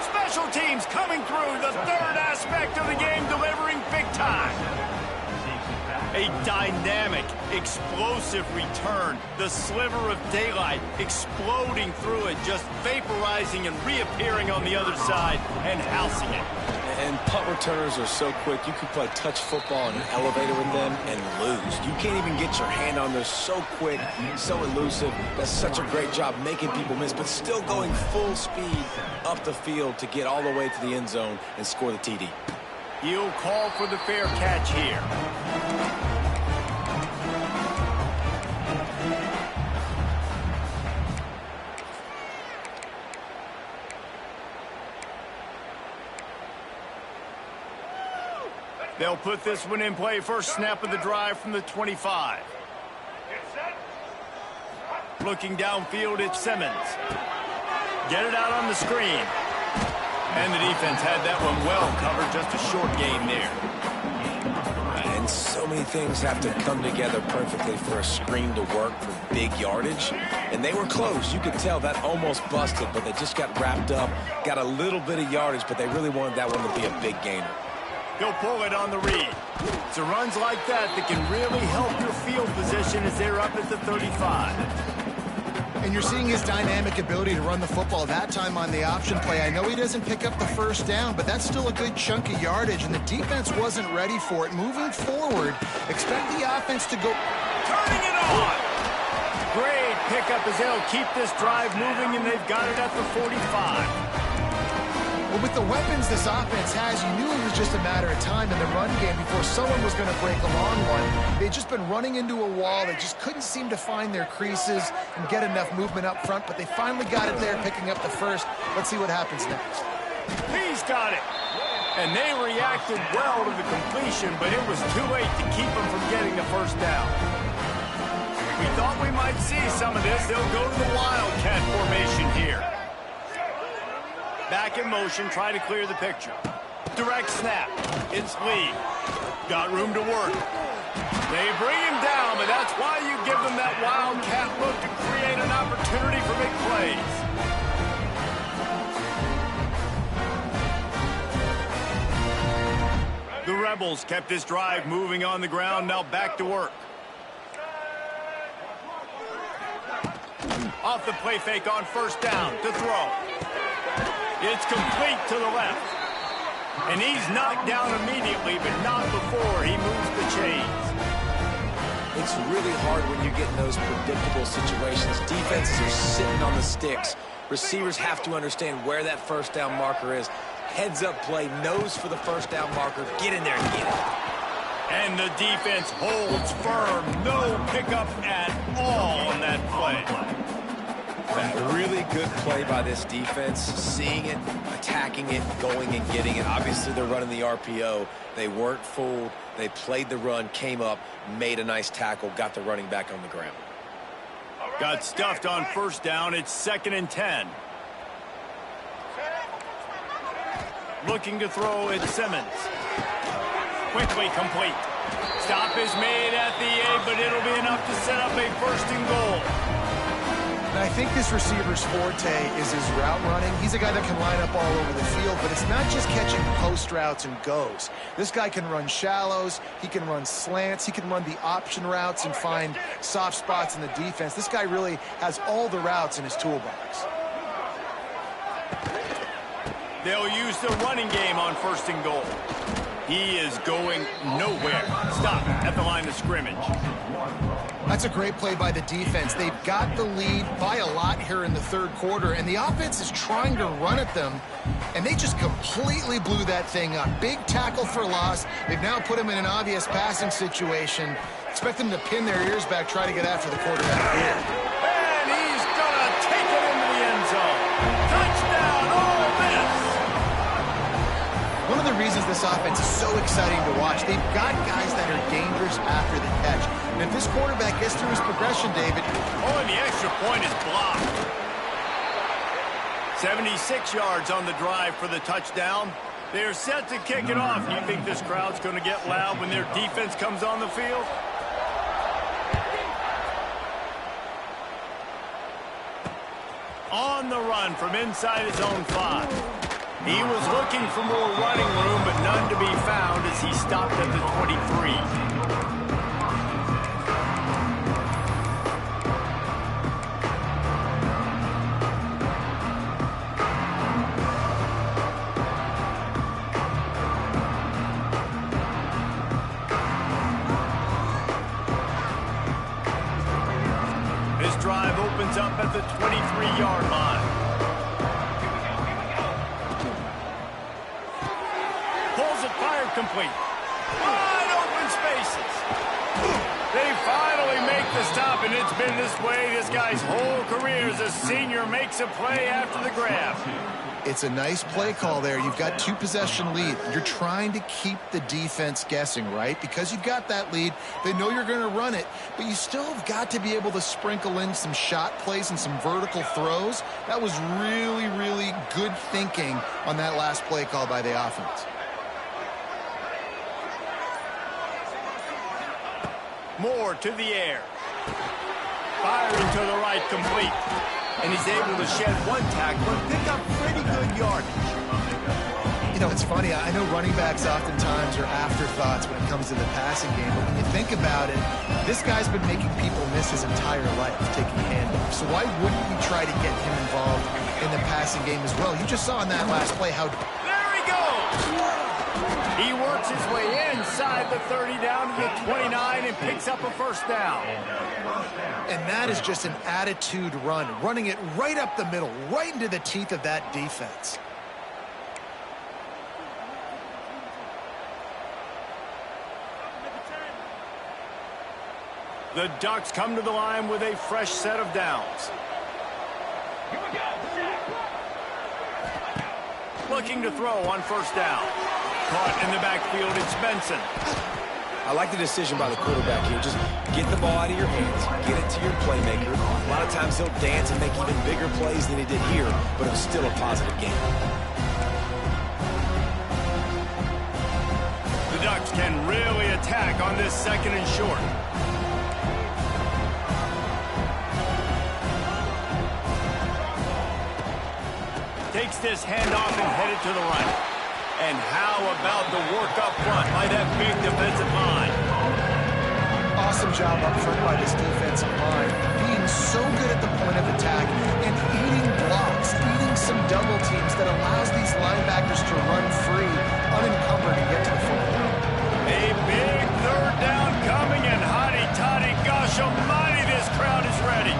Special teams coming through, the third aspect of the game, delivering big time. A dynamic, explosive return. The sliver of daylight exploding through it, just vaporizing and reappearing on the other side and housing it. And punt returners are so quick. You can play touch football in an elevator with them and lose. You can't even get your hand on them. So quick, so elusive. Does such a great job making people miss, but still going full speed up the field to get all the way to the end zone and score the TD. He'll call for the fair catch here. They'll put this one in play. First snap of the drive from the 25. Looking downfield, it's Simmons. Get it out on the screen. And the defense had that one well covered. Just a short gain there. And so many things have to come together perfectly for a screen to work for big yardage. And they were close. You could tell that almost busted, but they just got wrapped up, got a little bit of yardage, but they really wanted that one to be a big gainer. He'll pull it on the read. It's runs like that can really help your field position as they're up at the 35. And you're seeing his dynamic ability to run the football that time on the option play. I know he doesn't pick up the first down, but that's still a good chunk of yardage, and the defense wasn't ready for it. Moving forward, expect the offense to go. Turning it on. Great pickup as they'll keep this drive moving, and they've got it at the 45. Well, with the weapons this offense has, you knew it was just a matter of time in the run game before someone was going to break a long one. They'd just been running into a wall. They just couldn't seem to find their creases and get enough movement up front, but they finally got it there, picking up the first. Let's see what happens next. He's got it. And they reacted well to the completion, but it was too late to keep them from getting the first down. We thought we might see some of this. They'll go to the Wildcat formation here. Back in motion, try to clear the picture. Direct snap. It's Lee. Got room to work. They bring him down, but that's why you give them that Wildcat look to create an opportunity for big plays. Rebels kept this drive moving on the ground. Now back to work. Off the play fake on first down to throw. It's complete to the left. And he's knocked down immediately, but not before he moves the chains. It's really hard when you get in those predictable situations. Defenses are sitting on the sticks. Receivers have to understand where that first down marker is. Heads up play, nose for the first down marker. Get in there and get it. And the defense holds firm. No pickup at all on that play. A really good play by this defense. Seeing it, attacking it, going and getting it. Obviously, they're running the RPO. They weren't fooled. They played the run, came up, made a nice tackle, got the running back on the ground. Got stuffed on first down. It's 2nd and 10. Looking to throw it, Simmons. Quickly complete. Stop is made at the 8, but it'll be enough to set up a 1st and goal. And I think this receiver's forte is his route running. He's a guy that can line up all over the field, but it's not just catching post routes and goes. This guy can run shallows, he can run slants, he can run the option routes and find soft spots in the defense. This guy really has all the routes in his toolbox. They'll use the running game on 1st and goal. He is going nowhere. Stop at the line of scrimmage. That's a great play by the defense. They've got the lead by a lot here in the 3rd quarter, and the offense is trying to run at them, and they just completely blew that thing up. Big tackle for loss. They've now put him in an obvious passing situation. Expect them to pin their ears back, try to get after the quarterback here. And he's going to take it into the end zone. Touchdown, Ole Miss! One of the reasons this offense is so exciting to watch, they've got guys that are dangerous after the catch. And if this quarterback gets through his progression, David... Oh, and the extra point is blocked. 76 yards on the drive for the touchdown. They're set to kick it off. You think this crowd's going to get loud when their defense comes on the field? On the run from inside his own 5. He was looking for more running room, but none to be found as he stopped at the 23. This drive opens up at the 23-yard line. Pulls it, fired complete. Wide open spaces. They finally make the stop, and it's been this way this guy's whole career as a senior makes a play after the grab. It's a nice play call there. You've got 2-possession lead. You're trying to keep the defense guessing, right? Because you've got that lead, they know you're going to run it, but you still have got to be able to sprinkle in some shot plays and some vertical throws. That was really, really good thinking on that last play call by the offense. Moore to the air. Firing to the right, complete. And he's able to shed one tackle and pick up pretty good yardage. You know, it's funny. I know running backs oftentimes are afterthoughts when it comes to the passing game. But when you think about it, this guy's been making people miss his entire life taking handoffs. So why wouldn't you try to get him involved in the passing game as well? You just saw in that last play how... There he goes! He works his way inside the 30 down to the 29 and picks up a 1st down. And that is just an attitude run, running it right up the middle, right into the teeth of that defense. The Ducks come to the line with a fresh set of downs. Looking to throw on 1st down. Caught in the backfield, it's Benson. I like the decision by the quarterback here. Just get the ball out of your hands, get it to your playmaker. A lot of times he'll dance and make even bigger plays than he did here, but it was still a positive game. The Ducks can really attack on this 2nd and short. Takes this handoff and headed to the right. And how about the work up front by that big defensive line? Awesome job up front by this defensive line, being so good at the point of attack and eating blocks, eating some double teams that allows these linebackers to run free, unencumbered, and get to the football. A big third down coming, and hotty-toddy, gosh almighty, this crowd is ready.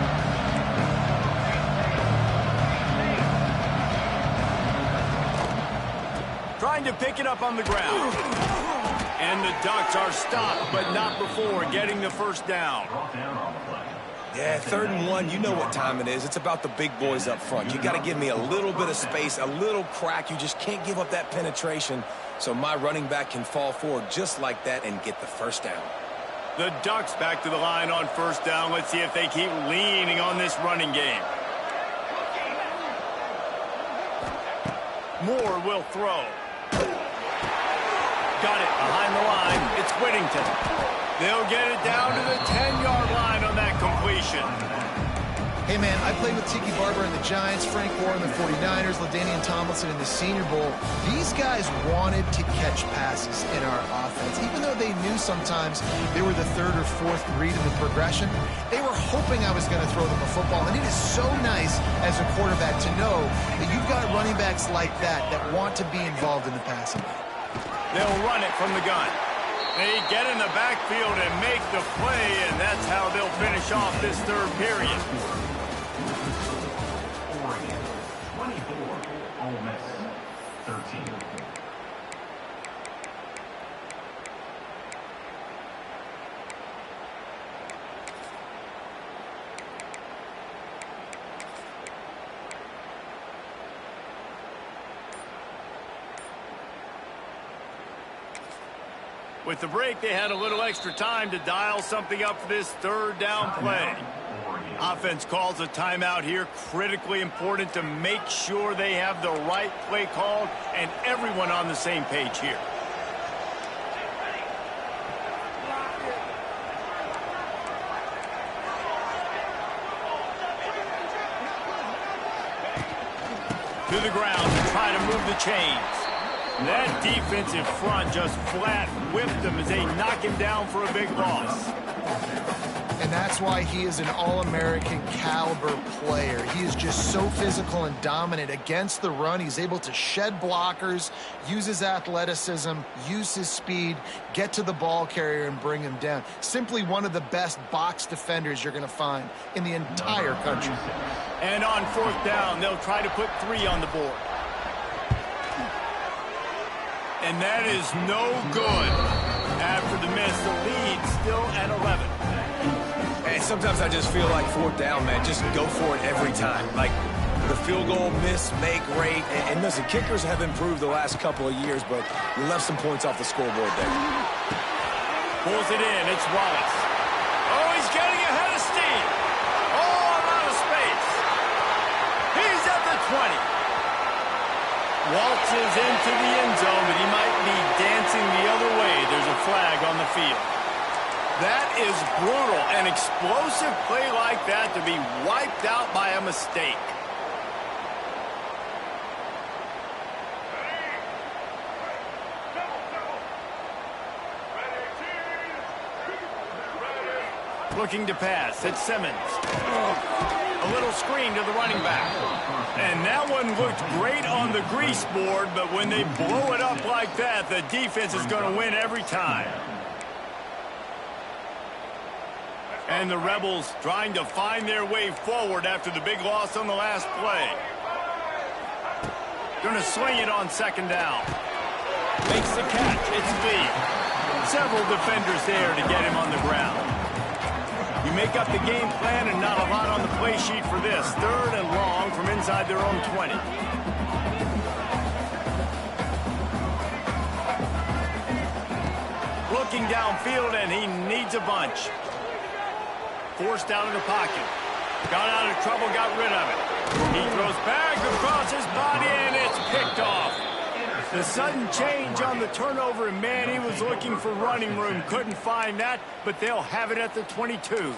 Trying to pick it up on the ground. And the Ducks are stopped, but not before getting the first down. Yeah, 3rd and 1, you know what time it is. It's about the big boys up front. You got to give me a little bit of space, a little crack. You just can't give up that penetration so my running back can fall forward just like that and get the first down. The Ducks back to the line on first down. Let's see if they keep leaning on this running game. Moore will throw. Got it behind the line. It's Whittington. They'll get it down to the 10-yard line on that completion. Hey, man, I played with Tiki Barber and the Giants, Frank Gore and the 49ers, LaDainian Tomlinson in the Senior Bowl. These guys wanted to catch passes in our offense. Even though they knew sometimes they were the 3rd or 4th read in the progression, they were hoping I was going to throw them a football. And it is so nice as a quarterback to know that you've got running backs like that that want to be involved in the passing game. They'll run it from the gun. They get in the backfield and make the play, and that's how they'll finish off this 3rd period. Oregon, 24. Ole Miss, 13. With the break, they had a little extra time to dial something up for this 3rd down play. Offense calls a timeout here. Critically important to make sure they have the right play called and everyone on the same page here. To the ground to try to move the chains. That defensive front just flat whipped them as they knock him down for a big loss. And that's why he is an All-American caliber player. He is just so physical and dominant against the run. He's able to shed blockers, use his athleticism, use his speed, get to the ball carrier and bring him down. Simply one of the best box defenders you're going to find in the entire country. And on 4th down, they'll try to put 3 on the board. And that is no good. After the miss, the lead still at 11. And sometimes I just feel like 4th down, man, just go for it every time. Like the field goal miss, make rate. And listen, kickers have improved the last couple of years, but you left some points off the scoreboard there. Pulls it in. It's Wallace. Oh, he's getting ahead of steam. Oh, I'm out of space. He's at the 20. Waltzes into the end zone, but he might be dancing the other way. There's a flag on the field. That is brutal. An explosive play like that to be wiped out by a mistake. Looking to pass. It's Simmons. A little screen to the running back. And that one looked great on the grease board, but when they blow it up like that, the defense is going to win every time. And the Rebels trying to find their way forward after the big loss on the last play. Going to swing it on 2nd down. Makes the catch. It's Lee. Several defenders there to get him on the ground. You make up the game plan and not a lot on the play sheet for this. 3rd and long from inside their own 20. Looking downfield, and he needs a bunch. Forced out of the pocket. Got out of trouble, got rid of it. He throws back across his body, and it's picked off. The sudden change on the turnover, and man, he was looking for running room. Couldn't find that, but they'll have it at the 22.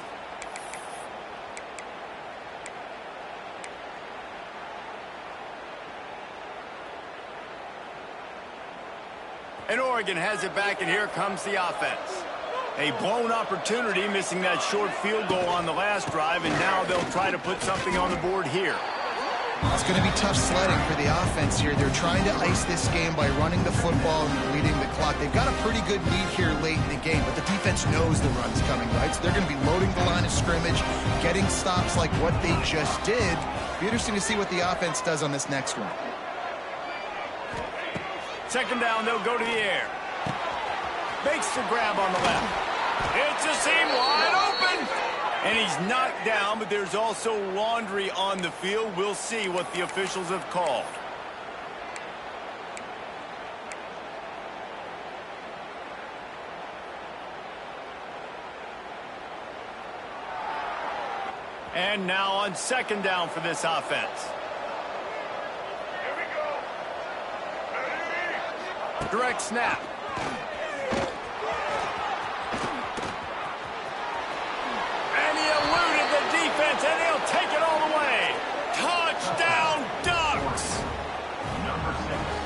And Oregon has it back, and here comes the offense. A blown opportunity, missing that short field goal on the last drive, and now they'll try to put something on the board here. It's going to be tough sledding for the offense here. They're trying to ice this game by running the football and leading the clock. They've got a pretty good lead here late in the game, but the defense knows the run's coming, right? So they're going to be loading the line of scrimmage, getting stops like what they just did. Be interesting to see what the offense does on this next one. Second down, they'll go to the air. Makes the grab on the left. It's a seam wide open. And he's knocked down, but there's also laundry on the field. We'll see what the officials have called. And now on second down for this offense. Direct snap. And he eluded the defense, and he'll take it all the way. Touchdown, Ducks!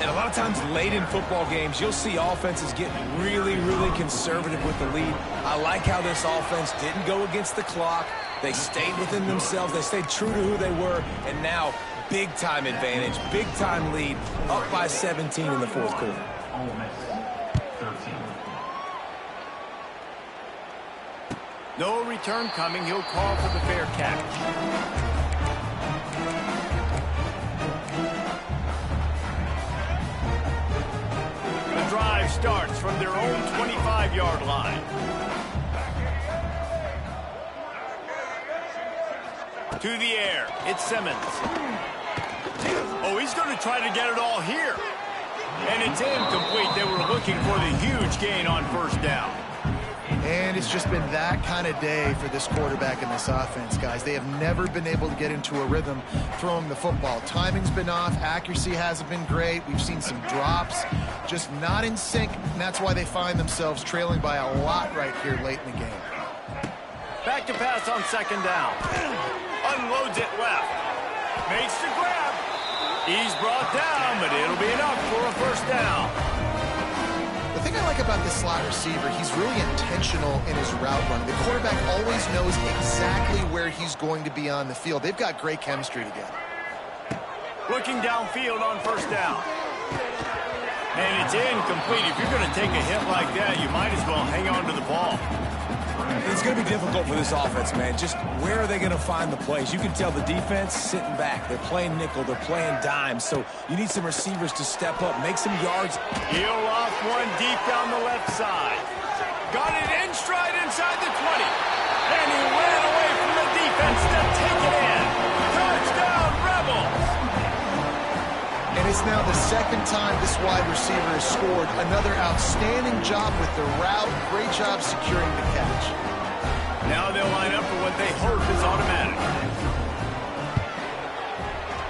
And a lot of times late in football games, you'll see offenses get really, really conservative with the lead. I like how this offense didn't go against the clock. They stayed within themselves. They stayed true to who they were. And now, big-time advantage, big-time lead, up by 17 in the fourth quarter. Ole Miss, 13. No return coming. He'll call for the fair catch. The drive starts from their own 25-yard line. To the air. It's Simmons. Oh, he's going to try to get it all here. And it's incomplete. They were looking for the huge gain on first down. And it's just been that kind of day for this quarterback and this offense, guys. They have never been able to get into a rhythm throwing the football. Timing's been off. Accuracy hasn't been great. We've seen some drops, just not in sync, and that's why they find themselves trailing by a lot right here late in the game. Back to pass on second down. Unloads it left. Makes the grab. He's brought down, but it'll be enough for a first down. The thing I like about this slot receiver, he's really intentional in his route running. The quarterback always knows exactly where he's going to be on the field. They've got great chemistry together. Looking downfield on first down. And it's incomplete. If you're going to take a hit like that, you might as well hang on to the ball. It's going to be difficult for this offense, man. Just where are they going to find the plays? You can tell the defense sitting back. They're playing nickel. They're playing dime. So you need some receivers to step up, make some yards. He'll off one deep down the left side. Got it in stride inside the 20. And he ran away from the defense to take it in. Touchdown, Rebels! And it's now the second time this wide receiver has scored. Another outstanding job with the route. Great job securing the catch. Now they'll line up for what they hope is automatic.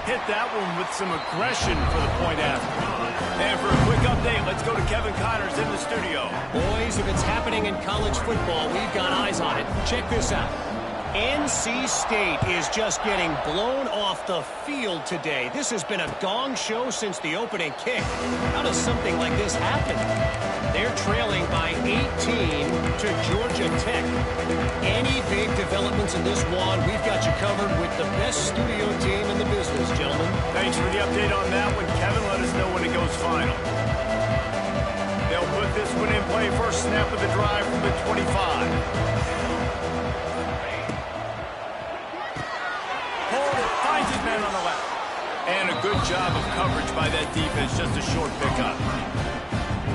Hit that one with some aggression for the point after. And for a quick update, let's go to Kevin Connors in the studio. Boys, if it's happening in college football, we've got eyes on it. Check this out. NC State is just getting blown off the field today. This has been a gong show since the opening kick. How does something like this happen? They're trailing by 18 to Georgia Tech. Any big developments in this one, we've got you covered with the best studio team in the business, gentlemen. Thanks for the update on that one, Kevin. Let us know when it goes final. They'll put this one in play. First snap of the drive from the 25. Finds his man on the left. And a good job of coverage by that defense. Just a short pickup.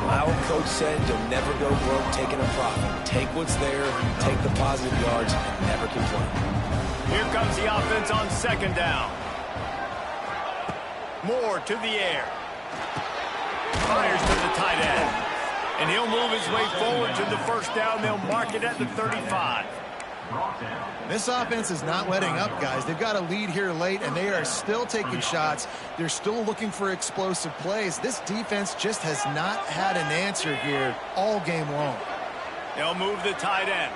Our coach said you'll never go broke taking a profit. Take what's there, take the positive yards, and never complain. Here comes the offense on second down. Moore to the air. Fires to the tight end. And he'll move his way forward to the first down. They'll mark it at the 35. This offense is not letting up, guys. They've got a lead here late, and they are still taking shots. They're still looking for explosive plays. This defense just has not had an answer here all game long. They'll move the tight end.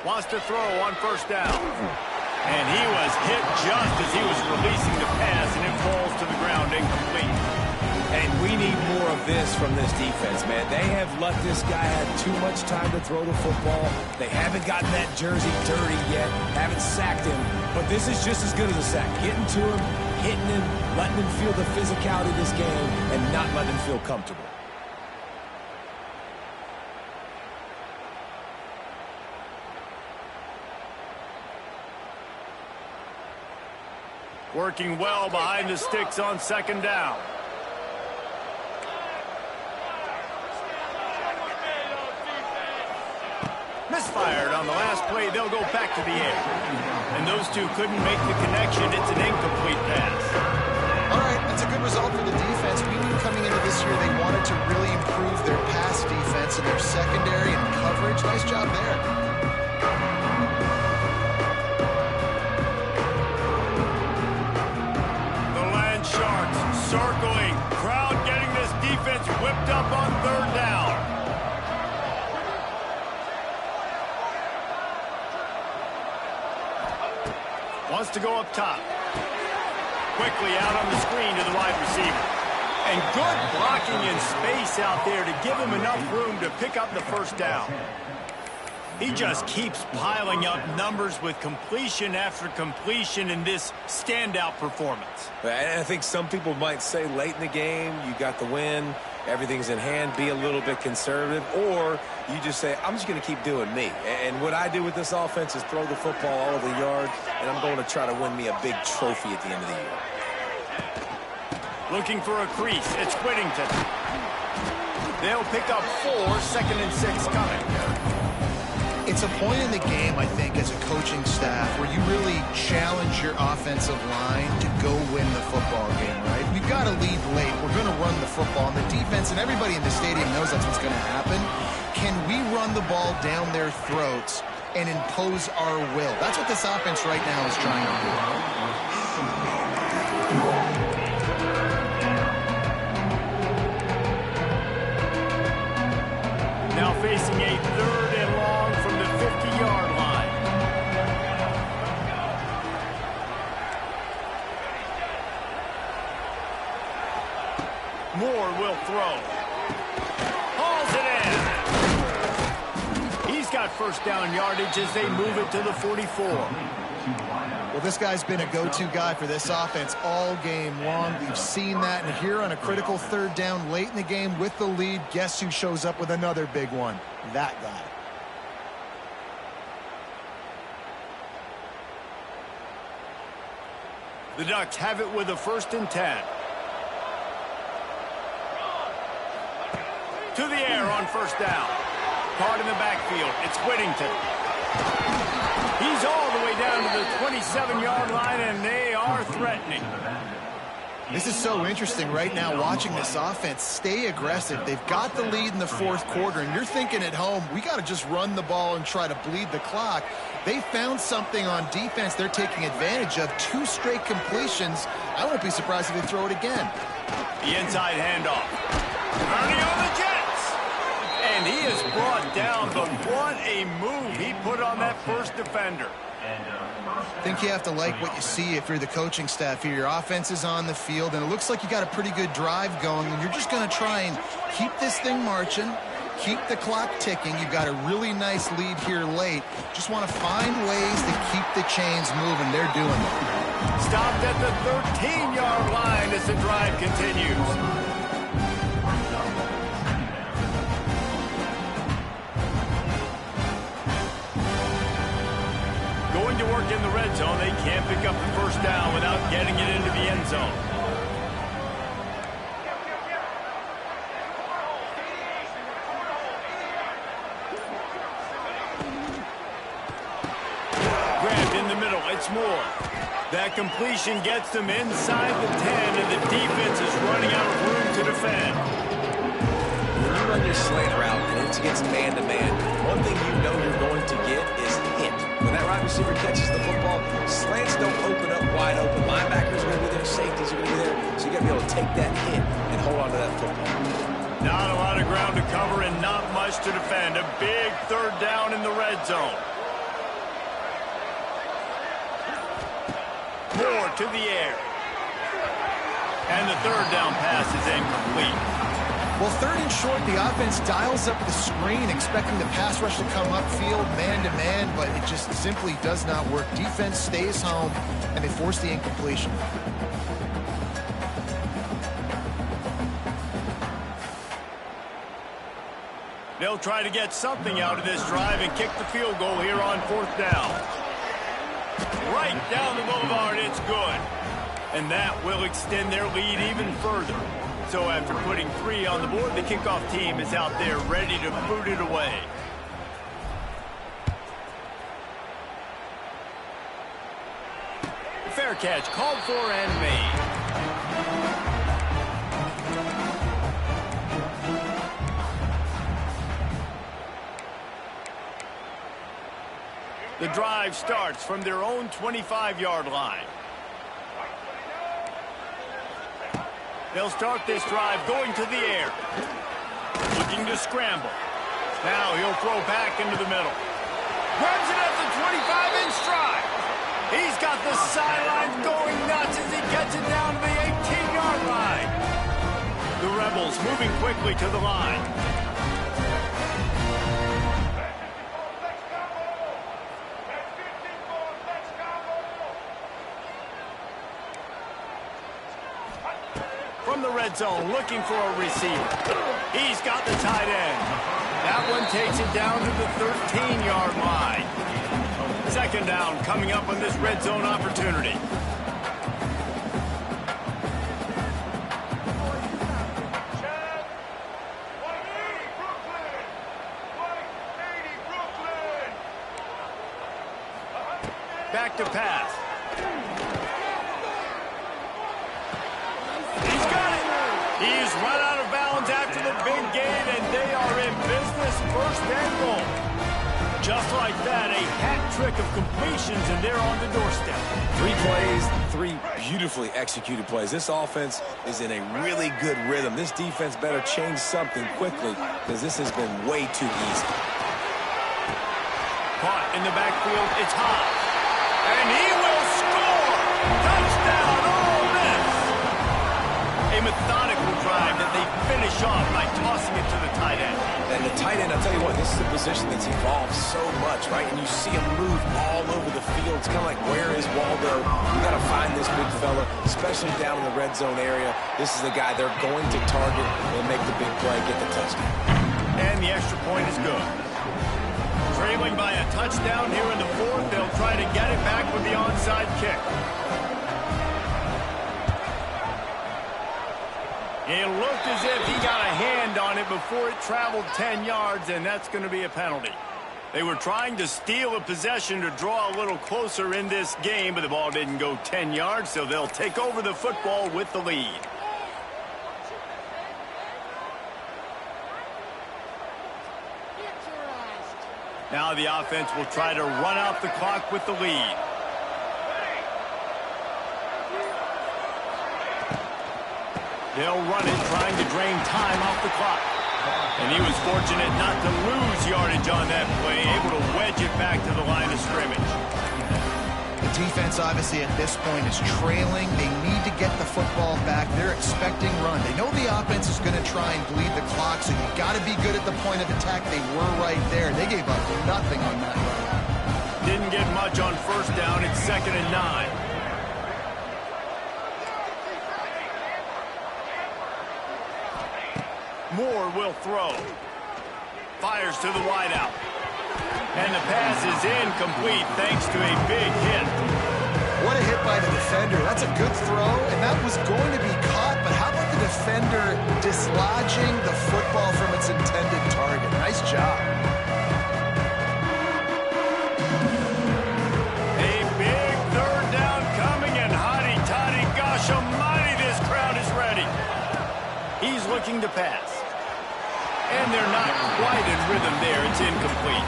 Wants to throw on first down. And he was hit just as he was releasing the pass, and it falls to the ground incomplete. And we need more of this from this defense, man. They have let this guy have too much time to throw the football. They haven't gotten that jersey dirty yet, haven't sacked him. But this is just as good as a sack. Getting to him, hitting him, letting him feel the physicality of this game, and not letting him feel comfortable. Working well behind the sticks on second down. Misfired on the last play. They'll go back to the air. And those two couldn't make the connection. It's an incomplete pass. All right, that's a good result for the defense. We knew coming into this year they wanted to really improve their pass defense and their secondary and coverage. Nice job there. Sharks circling. Crowd getting this defense whipped up on third down. Wants to go up top. Quickly out on the screen to the wide receiver. And good blocking in space out there to give him enough room to pick up the first down. He just keeps piling up numbers with completion after completion in this standout performance. I think some people might say late in the game, you got the win, everything's in hand, be a little bit conservative, or you just say, I'm just going to keep doing me. And what I do with this offense is throw the football all over the yard, and I'm going to try to win me a big trophy at the end of the year. Looking for a crease. It's Whittington. They'll pick up 4, 2nd and 6 coming. It's a point in the game, I think, as a coaching staff where you really challenge your offensive line to go win the football game, right? We've got to lead late. We're going to run the football. And the defense and everybody in the stadium knows that's what's going to happen. Can we run the ball down their throats and impose our will? That's what this offense right now is trying to do. Now facing a 3rd and long from the 50-yard line. Moore will throw. Hauls it in. He's got first down yardage as they move it to the 44. Well, this guy's been a go-to guy for this offense all game long. We've seen that, and here on a critical 3rd down late in the game with the lead, guess who shows up with another big one? That guy. The Ducks have it with a 1st and 10. To the air on first down. Caught in the backfield. It's Whittington. He's all the way down to the 27-yard line, and they are threatening. This is so interesting right now watching this offense stay aggressive. They've got the lead in the 4th quarter, and you're thinking at home, we got to just run the ball and try to bleed the clock. They found something on defense they're taking advantage of. 2 straight completions. I won't be surprised if they throw it again. The inside handoff. Running on the Jets. And he is brought down, but what a move he put on that first defender. I think you have to like what you see if you're the coaching staff here. Your offense is on the field, and it looks like you got a pretty good drive going, and you're just going to try and keep this thing marching, keep the clock ticking. You've got a really nice lead here late. Just want to find ways to keep the chains moving. They're doing it. Stopped at the 13-yard line as the drive continues. Going to work in the red zone. They can't pick up the first down without getting it into the end zone. Grabbed in the middle. It's Moore. That completion gets them inside the 10, and the defense is running out of room to defend. When you run your slant route and it gets man-to-man, one thing you know you're going to get is hit. When that wide receiver catches the football, slants don't open up wide open. Linebackers are going to be there, safeties are going to be there, so you got to be able to take that hit and hold on to that football. Not a lot of ground to cover and not much to defend. A big 3rd down in the red zone. Moore to the air. And the third down pass is incomplete. Well, third and short, the offense dials up the screen, expecting the pass rush to come upfield, man-to-man, but it just simply does not work. Defense stays home, and they force the incompletion. They'll try to get something out of this drive and kick the field goal here on fourth down. Right down the boulevard, it's good. And that will extend their lead even further. So after putting 3 on the board, the kickoff team is out there ready to boot it away. Fair catch, called for and made. The drive starts from their own 25-yard line. They'll start this drive going to the air. Looking to scramble. Now he'll throw back into the middle. Grabs it at the 25-inch stride. He's got the sidelines going nuts as he gets it down to the 18-yard line. The Rebels moving quickly to the line. From the red zone, looking for a receiver. He's got the tight end. That one takes it down to the 13-yard line. Second down coming up on this red zone opportunity. Back to pass. He's run out of bounds after the big gain, and they are in business, first and goal. Just like that, a hat trick of completions, and they're on the doorstep. 3 plays, 3 beautifully executed plays. This offense is in a really good rhythm. This defense better change something quickly, because this has been way too easy. Caught in the backfield, it's hot. And he will score! Touchdown, Ole Miss! A methodical drive that they finish off by tossing it to the tight end. And the tight end, I'll tell you what, this is a position that's evolved so much, right? And you see him move all over the field. It's kind of like, where is Waldo? You got to find this big fella, especially down in the red zone area. This is the guy they're going to target and make the big play, get the touchdown. And the extra point is good. Trailing by a touchdown here in the fourth, they'll try to get it back with the onside kick. It looked as if he got a hand on it before it traveled 10 yards, and that's going to be a penalty. They were trying to steal a possession to draw a little closer in this game, but the ball didn't go 10 yards, so they'll take over the football with the lead. Now the offense will try to run out the clock with the lead. They'll run it, trying to drain time off the clock. And he was fortunate not to lose yardage on that play, able to wedge it back to the line of scrimmage. The defense, obviously, at this point is trailing. They need to get the football back. They're expecting run. They know the offense is going to try and bleed the clock, so you've got to be good at the point of attack. They were right there. They gave up nothing on that run. Didn't get much on first down. It's 2nd and 9. Moore will throw. Fires to the wideout. And the pass is incomplete thanks to a big hit. What a hit by the defender. That's a good throw, and that was going to be caught, but how about the defender dislodging the football from its intended target? Nice job. A big third down coming, and hotty-toddy, gosh almighty, this crowd is ready. He's looking to pass. And they're not quite in rhythm there. It's incomplete.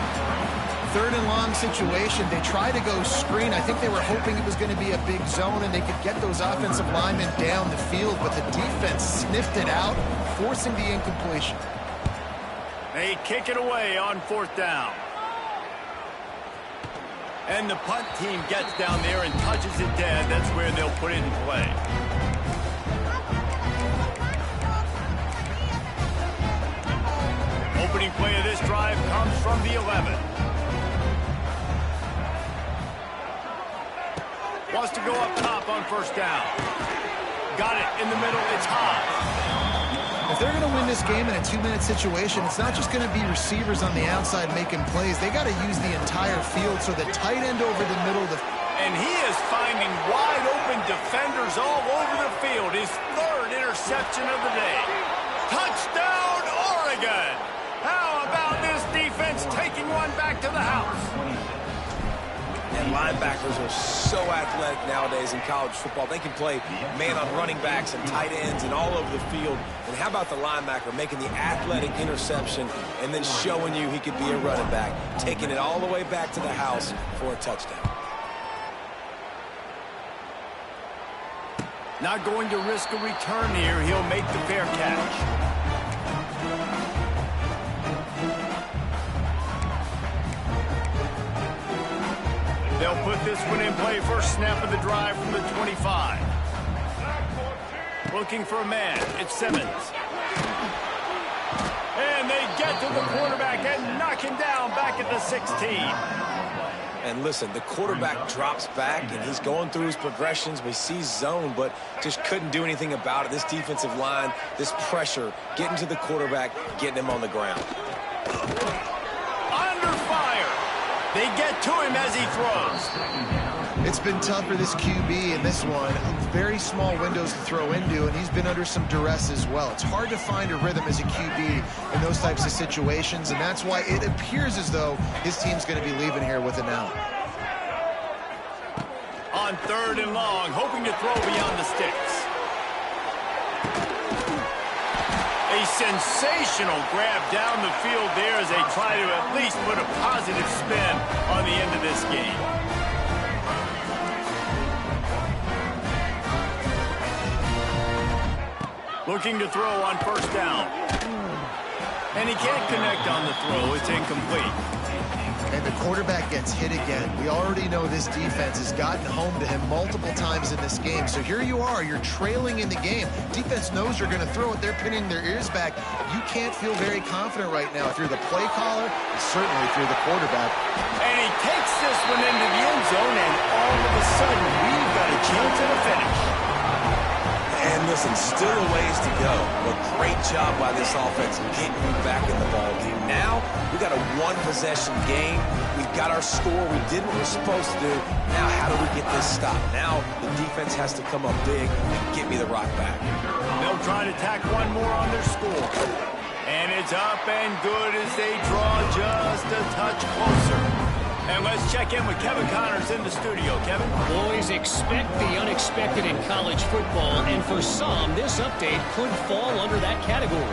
3rd and long situation. They try to go screen. I think they were hoping it was going to be a big zone and they could get those offensive linemen down the field, but the defense sniffed it out, forcing the incompletion. They kick it away on 4th down. And the punt team gets down there and touches it dead. That's where they'll put it in play. opening play of this drive comes from the 11. Wants to go up top on first down. Got it in the middle. It's high. If they're going to win this game in a 2-minute situation, it's not just going to be receivers on the outside making plays. They got to use the entire field, so the tight end over the middle of the... And he is finding wide open defenders all over the field. His third interception of the day. Touchdown, Oregon! How about this defense taking one back to the house? And linebackers are so athletic nowadays in college football. They can play man on running backs and tight ends and all over the field. And how about the linebacker making the athletic interception and then showing you he could be a running back, taking it all the way back to the house for a touchdown. Not going to risk a return here. He'll make the fair catch. They'll put this one in play. First snap of the drive from the 25. Looking for a man. It's Simmons. And they get to the quarterback and knock him down back at the 16. And listen, the quarterback drops back, and he's going through his progressions. We see zone, but just couldn't do anything about it. This defensive line, this pressure, getting to the quarterback, getting him on the ground. Under fire. They get to him as he throws. It's been tough for this QB in this one. Very small windows to throw into, and he's been under some duress as well. It's hard to find a rhythm as a QB in those types of situations, and that's why it appears as though his team's going to be leaving here with an out. On third and long, hoping to throw beyond the sticks. A sensational grab down the field there as they try to at least put a positive spin on the end of this game. Looking to throw on first down. And he can't connect on the throw. It's incomplete. And the quarterback gets hit again. We already know this defense has gotten home to him multiple times in this game. So here you are, you're trailing in the game. Defense knows you're going to throw it. They're pinning their ears back. You can't feel very confident right now if you're the play caller, certainly if you're the quarterback. And he takes this one into the end zone, and all of a sudden, we've got a chance at a finish. And listen, still a ways to go. But great job by this offense getting you back in the ball game. Now, we got a one-possession game. We've got our score. We did what we're supposed to do. Now, how do we get this stopped? Now, the defense has to come up big and get me the rock back. They'll try to tack one more on their score. And it's up and good as they draw just a touch closer. And let's check in with Kevin Connors in the studio. Kevin? Boys, expect the unexpected in college football, and for some, this update could fall under that category.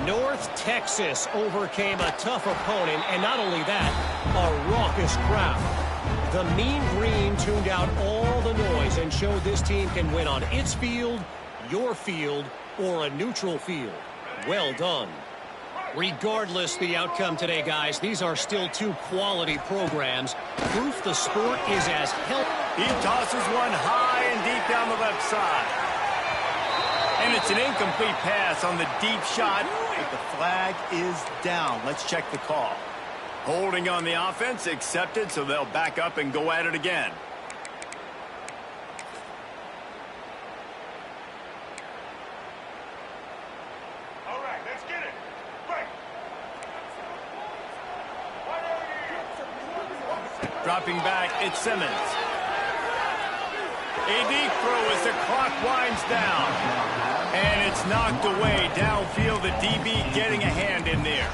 North Texas overcame a tough opponent, and not only that, a raucous crowd. The Mean Green tuned out all the noise and showed this team can win on its field, your field, or a neutral field. Well done. Regardless the outcome today, guys, these are still two quality programs. Proof the sport is as healthy. He tosses one high and deep down the left side. And it's an incomplete pass on the deep shot, but the flag is down. Let's check the call. Holding on the offense, accepted, so they'll back up and go at it again. Dropping back, it's Simmons. A deep throw as the clock winds down. And it's knocked away downfield. The DB getting a hand in there.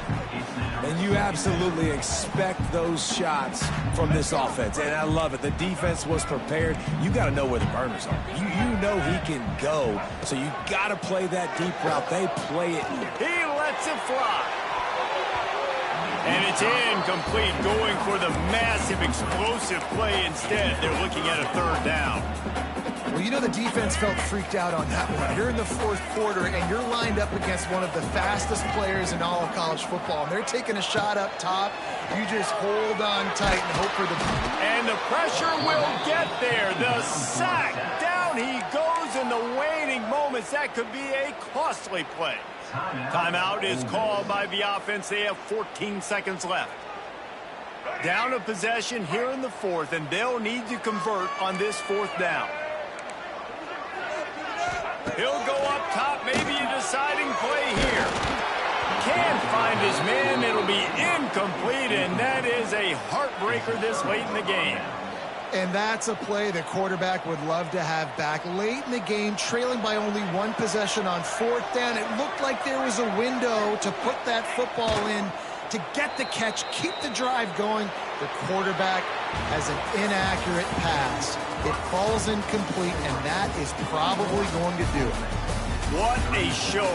And you absolutely expect those shots from this offense. And I love it. The defense was prepared. You got to know where the burners are. You know he can go. So you got to play that deep route. They play it. He lets it fly. And it's incomplete, going for the massive, explosive play instead. They're looking at a third down. Well, you know the defense felt freaked out on that one. You're in the fourth quarter, and you're lined up against one of the fastest players in all of college football. And they're taking a shot up top. You just hold on tight and hope for the... And the pressure will get there. The sack. Down he goes in the waning moments. That could be a costly play. Timeout is called by the offense. They have 14 seconds left. Down a possession here in the fourth, and they'll need to convert on this fourth down. He'll go up top, maybe a deciding play here. Can't find his man. It'll be incomplete, and that is a heartbreaker this late in the game. And that's a play the quarterback would love to have back. Late in the game, trailing by only one possession on fourth down, it looked like there was a window to put that football in, to get the catch, keep the drive going. The quarterback has an inaccurate pass. It falls incomplete, and that is probably going to do it. What a show.